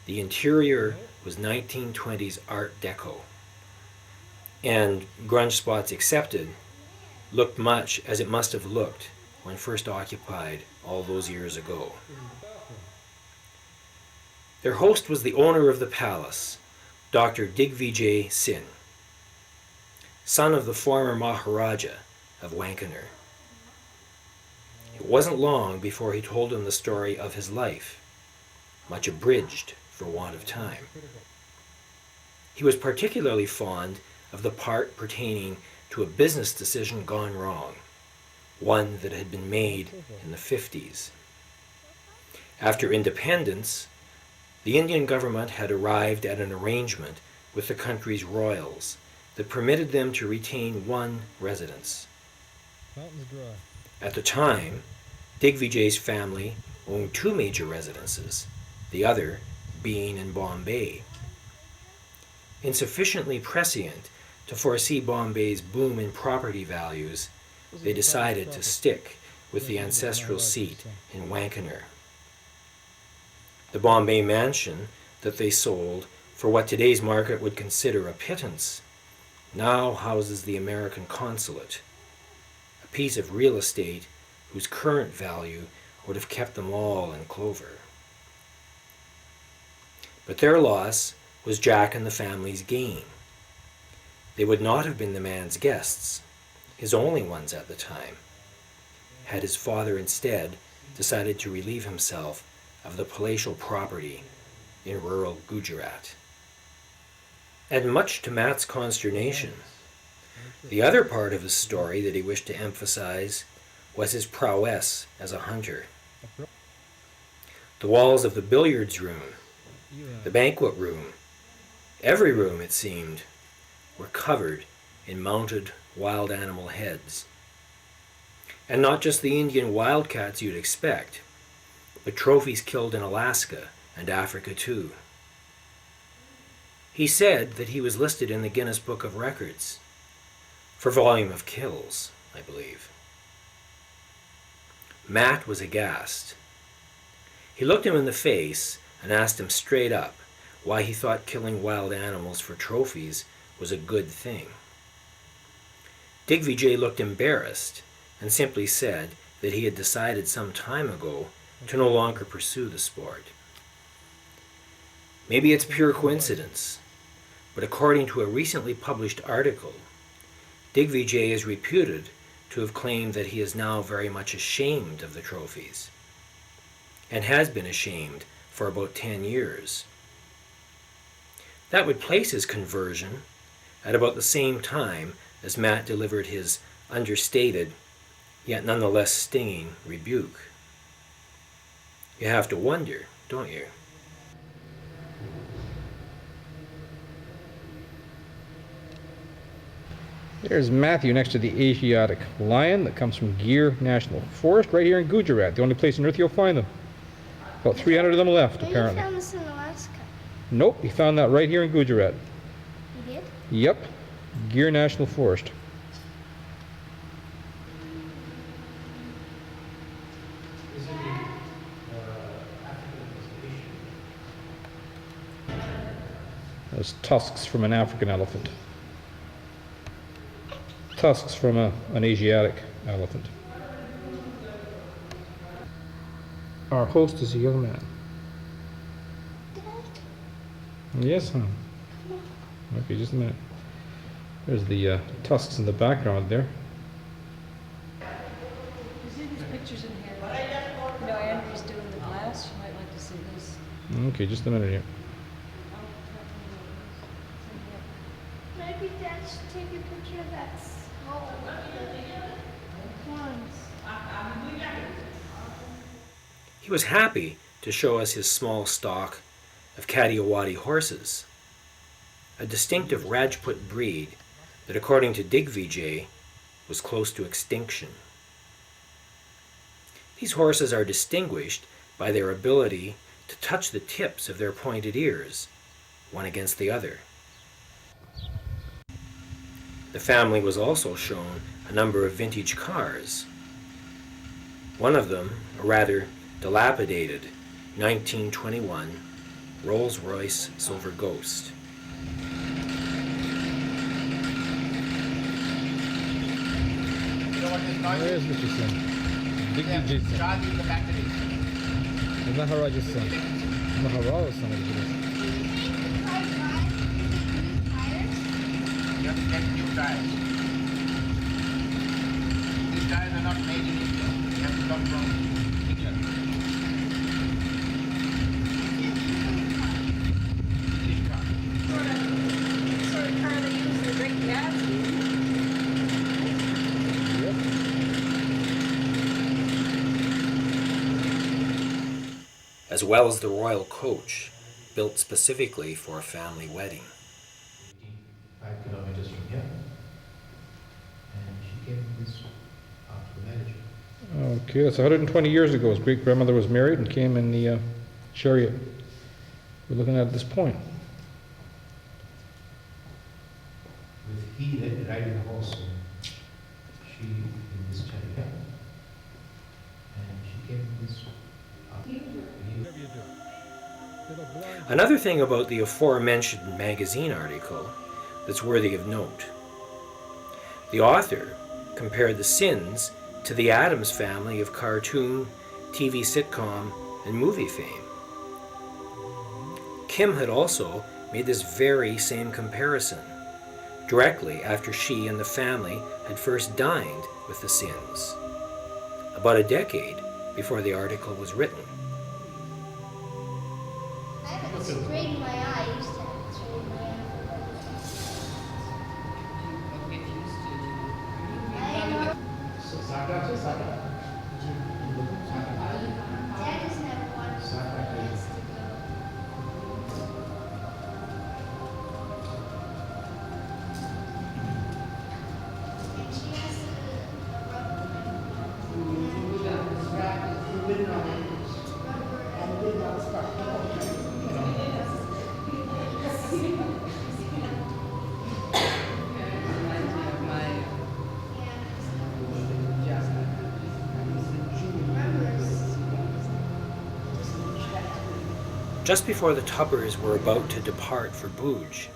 The interior was 1920s Art Deco, and grunge spots accepted, looked much as it must have looked when first occupied all those years ago. Their host was the owner of the palace, Dr. Digvijay Singh, son of the former Maharaja of Wankener. It wasn't long before he told him the story of his life, much abridged for want of time. He was particularly fond of the part pertaining to a business decision gone wrong, one that had been made in the 50s. After independence, the Indian government had arrived at an arrangement with the country's royals that permitted them to retain one residence. At the time, Digvijay's family owned 2 major residences, the other being in Bombay. Insufficiently prescient to foresee Bombay's boom in property values, they decided to stick with the ancestral seat in Wankener. The Bombay mansion that they sold for what today's market would consider a pittance now houses the American consulate, a piece of real estate whose current value would have kept them all in clover. But their loss was Jack and the family's gain. They would not have been the man's guests, his only ones at the time, had his father instead decided to relieve himself of the palatial property in rural Gujarat. And much to Matt's consternation, the other part of his story that he wished to emphasize was his prowess as a hunter. The walls of the billiards room, the banquet room, every room, it seemed, were covered in mounted wild animal heads. And not just the Indian wildcats you'd expect, but trophies killed in Alaska and Africa too. He said that he was listed in the Guinness Book of Records for volume of kills, I believe. Matt was aghast. He looked him in the face and asked him straight up why he thought killing wild animals for trophies was a good thing. Digvijay looked embarrassed and simply said that he had decided some time ago to no longer pursue the sport. Maybe it's pure coincidence, but according to a recently published article, Digvijay is reputed to have claimed that he is now very much ashamed of the trophies, and has been ashamed for about 10 years. That would place his conversion at about the same time as Matt delivered his understated, yet nonetheless stinging rebuke. You have to wonder, don't you? There's Matthew next to the Asiatic lion that comes from Gir National Forest right here in Gujarat, the only place on earth you'll find them. About 300 of them left, apparently. You found this in Alaska. Nope, he found that right here in Gujarat. You did? Yep, Gir National Forest. Those tusks from an African elephant. Tusks from an Asiatic elephant. Our host is a young man. Yes, hon. Okay, just a minute. There's the tusks in the background there. You see these pictures in here? You know, Andrew's doing the glass. You might like to see this. Okay, just a minute here. Maybe Dad should take a picture of that skull. He was happy to show us his small stock of Kadiawadi horses, a distinctive Rajput breed that, according to Digvijay, was close to extinction. These horses are distinguished by their ability to touch the tips of their pointed ears, one against the other. The family was also shown a number of vintage cars. One of them, a rather dilapidated 1921 Rolls-Royce Silver Ghost. Where is Mr. Son? Digvijay son. Charge is the battery. Maharaj's son. Maharaja's son is this. You have to get new tires. These tires are not made in India. They have to come from England. English car. Sort of car they use in the Great Gatsby. As well as the royal coach, built specifically for a family wedding. 5 kilometers from here. And she came with this after the marriage. Okay, that's 120 years ago. His great-grandmother was married and came in the chariot we're looking at this point. With he riding a horse, she in this chariot. And she came with this Another thing about the aforementioned magazine article that's worthy of note. The author compared the Sins to the Addams family of cartoon, TV sitcom, and movie fame. Kim had also made this very same comparison, directly after she and the family had first dined with the Sins, about a decade before the article was written. I haven't straightened my eye. I used to have it straightened my eye. Dad doesn't have one place to go. And she has a Just before the Tuppers were about to depart for Bhuj,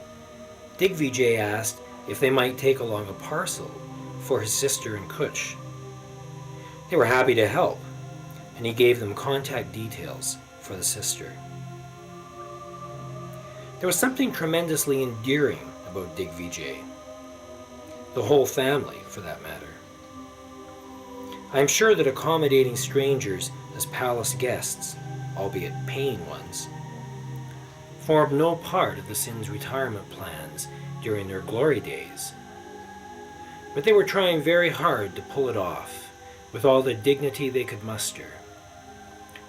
Digvijay asked if they might take along a parcel for his sister and Kutch. They were happy to help, and he gave them contact details for the sister. There was something tremendously endearing about Digvijay, the whole family for that matter. I am sure that accommodating strangers as palace guests, albeit paying ones, formed no part of the Sins' retirement plans during their glory days. But they were trying very hard to pull it off with all the dignity they could muster.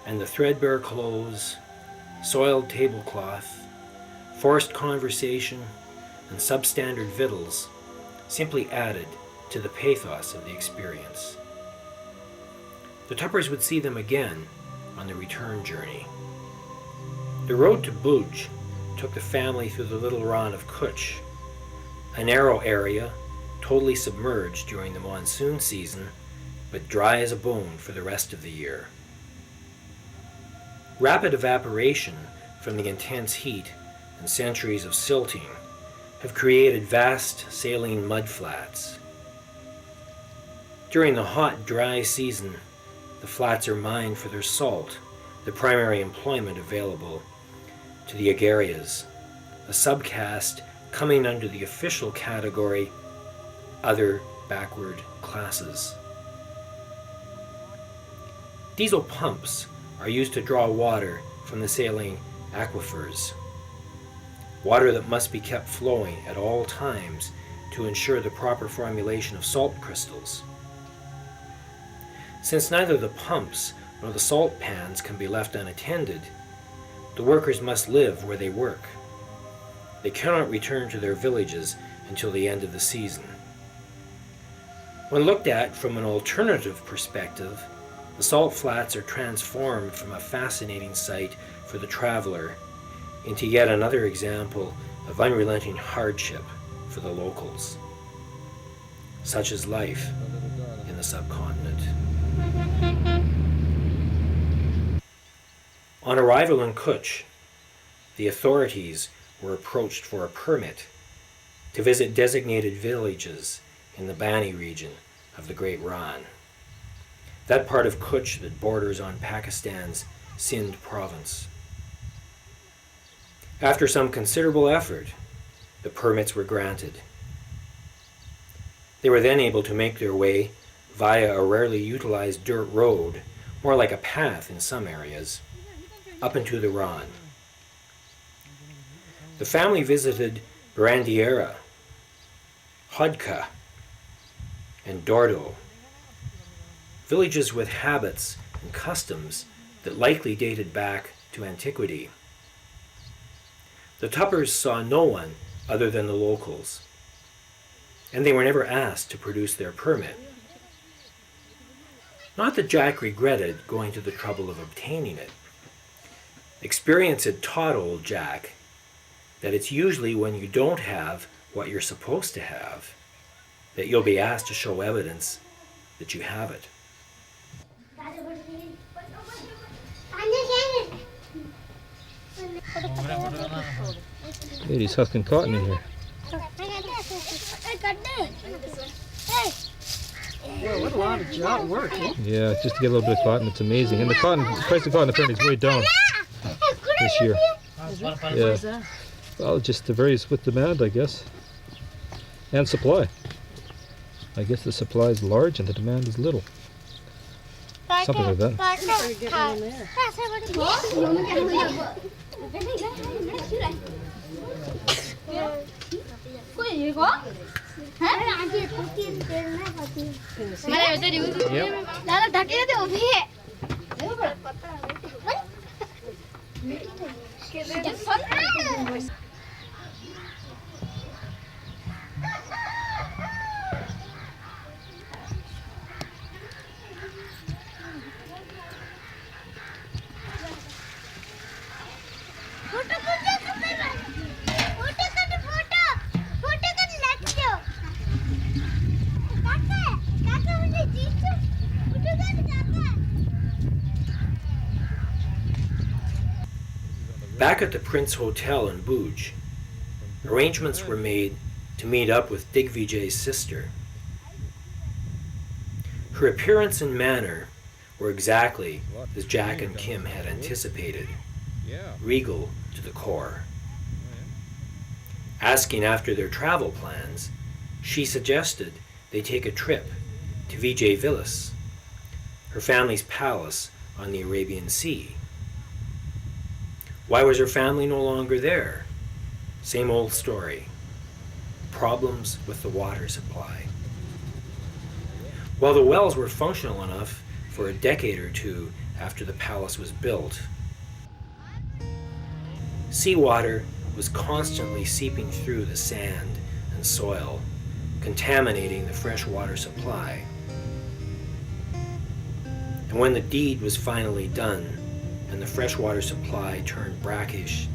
And the threadbare clothes, soiled tablecloth, forced conversation, and substandard victuals simply added to the pathos of the experience. The Tuppers would see them again on the return journey. The road to Bhuj took the family through the little Rann of Kutch, a narrow area totally submerged during the monsoon season, but dry as a bone for the rest of the year. Rapid evaporation from the intense heat and centuries of silting have created vast saline mudflats. During the hot, dry season, the flats are mined for their salt, the primary employment available to the Agarias, a subcaste coming under the official category Other Backward Classes. Diesel pumps are used to draw water from the saline aquifers, water that must be kept flowing at all times to ensure the proper formulation of salt crystals. Since neither the pumps nor the salt pans can be left unattended, the workers must live where they work. They cannot return to their villages until the end of the season. When looked at from an alternative perspective, the salt flats are transformed from a fascinating sight for the traveler into yet another example of unrelenting hardship for the locals. Such is life in the subcontinent. On arrival in Kutch, the authorities were approached for a permit to visit designated villages in the Bani region of the Great Rann, that part of Kutch that borders on Pakistan's Sindh province. After some considerable effort, the permits were granted. They were then able to make their way via a rarely utilized dirt road, more like a path in some areas, up into the Rann. The family visited Brandiera, Hodka, and Dordo, villages with habits and customs that likely dated back to antiquity. The Tuppers saw no one other than the locals, and they were never asked to produce their permit. Not that Jack regretted going to the trouble of obtaining it. Experience had taught old Jack that it's usually when you don't have what you're supposed to have that you'll be asked to show evidence that you have it. Ladies husking cotton in here. Well, what a lot of job work, eh? Yeah, just to get a little bit of cotton, it's amazing. And the price of cotton apparently is way down this year. Yeah. Well, just varies with demand, I guess, and supply. I guess the supply is large and the demand is little. Something like that. Back at the Prince Hotel in Bhuj, arrangements were made to meet up with Digvijay's sister. Her appearance and manner were exactly as Jack and Kim had anticipated, regal to the core. Asking after their travel plans, she suggested they take a trip to Vijay Vilas, her family's palace on the Arabian Sea. Why was her family no longer there? Same old story. Problems with the water supply. While the wells were functional enough for a decade or two after the palace was built, seawater was constantly seeping through the sand and soil, contaminating the freshwater supply. And when the deed was finally done, and the freshwater supply turned brackish,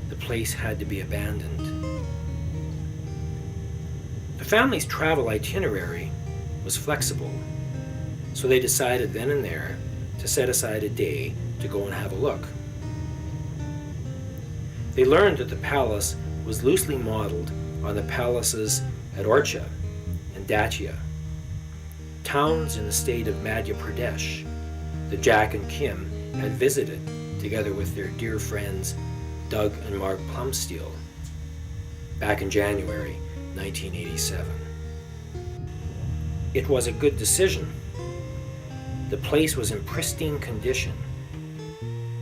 the place had to be abandoned. The family's travel itinerary was flexible, so they decided then and there to set aside a day to go and have a look. They learned that the palace was loosely modeled on the palaces at Orcha and Dacia, towns in the state of Madhya Pradesh that Jack and Kim had visited together with their dear friends Doug and Mark Plumsteel back in January 1987. It was a good decision. The place was in pristine condition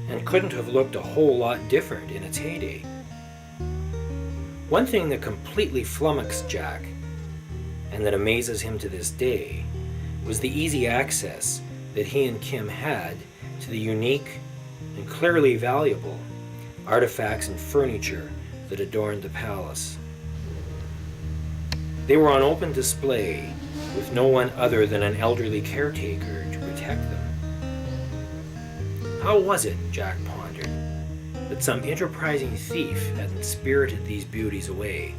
and couldn't have looked a whole lot different in its heyday. One thing that completely flummoxed Jack, and that amazes him to this day, was the easy access that he and Kim had to the unique and clearly valuable artifacts and furniture that adorned the palace. They were on open display with no one other than an elderly caretaker to protect them. How was it, Jack pondered, that some enterprising thief hadn't spirited these beauties away?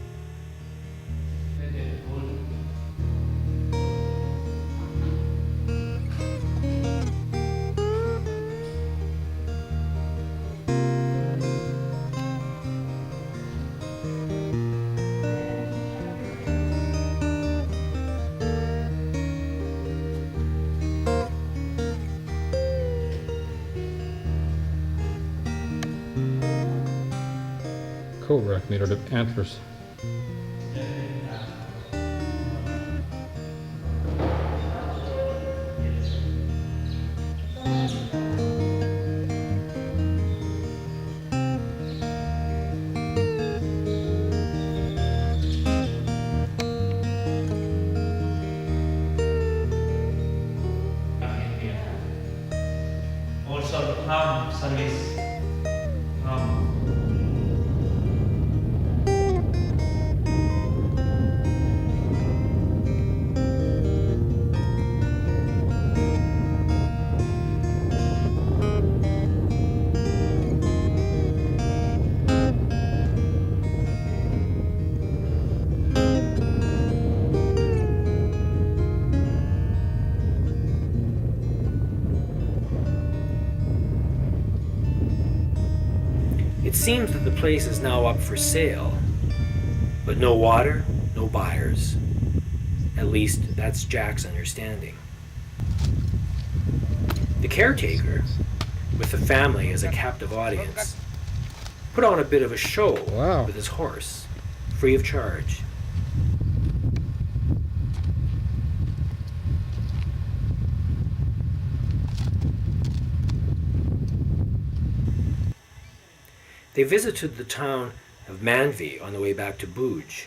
Coat rack made out of antlers. Also, farm service. It seems that the place is now up for sale, but no water, no buyers. At least, that's Jack's understanding. The caretaker, with the family as a captive audience, put on a bit of a show with his horse, free of charge. They visited the town of Manvi on the way back to Bhuj.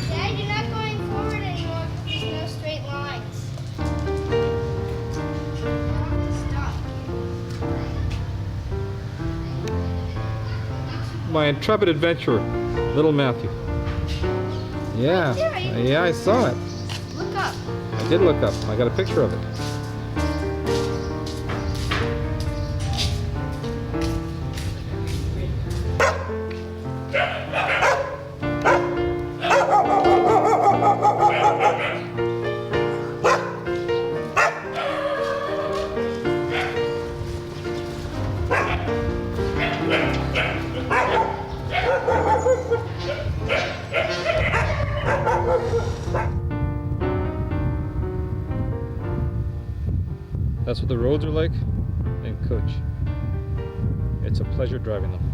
Dad, you're not going forward anymore. There's no straight lines. Stop. My intrepid adventurer, little Matthew. Yeah, yeah, I saw it. Look up. I did look up. I got a picture of it. That's what the roads are like in Kutch. It's a pleasure driving them.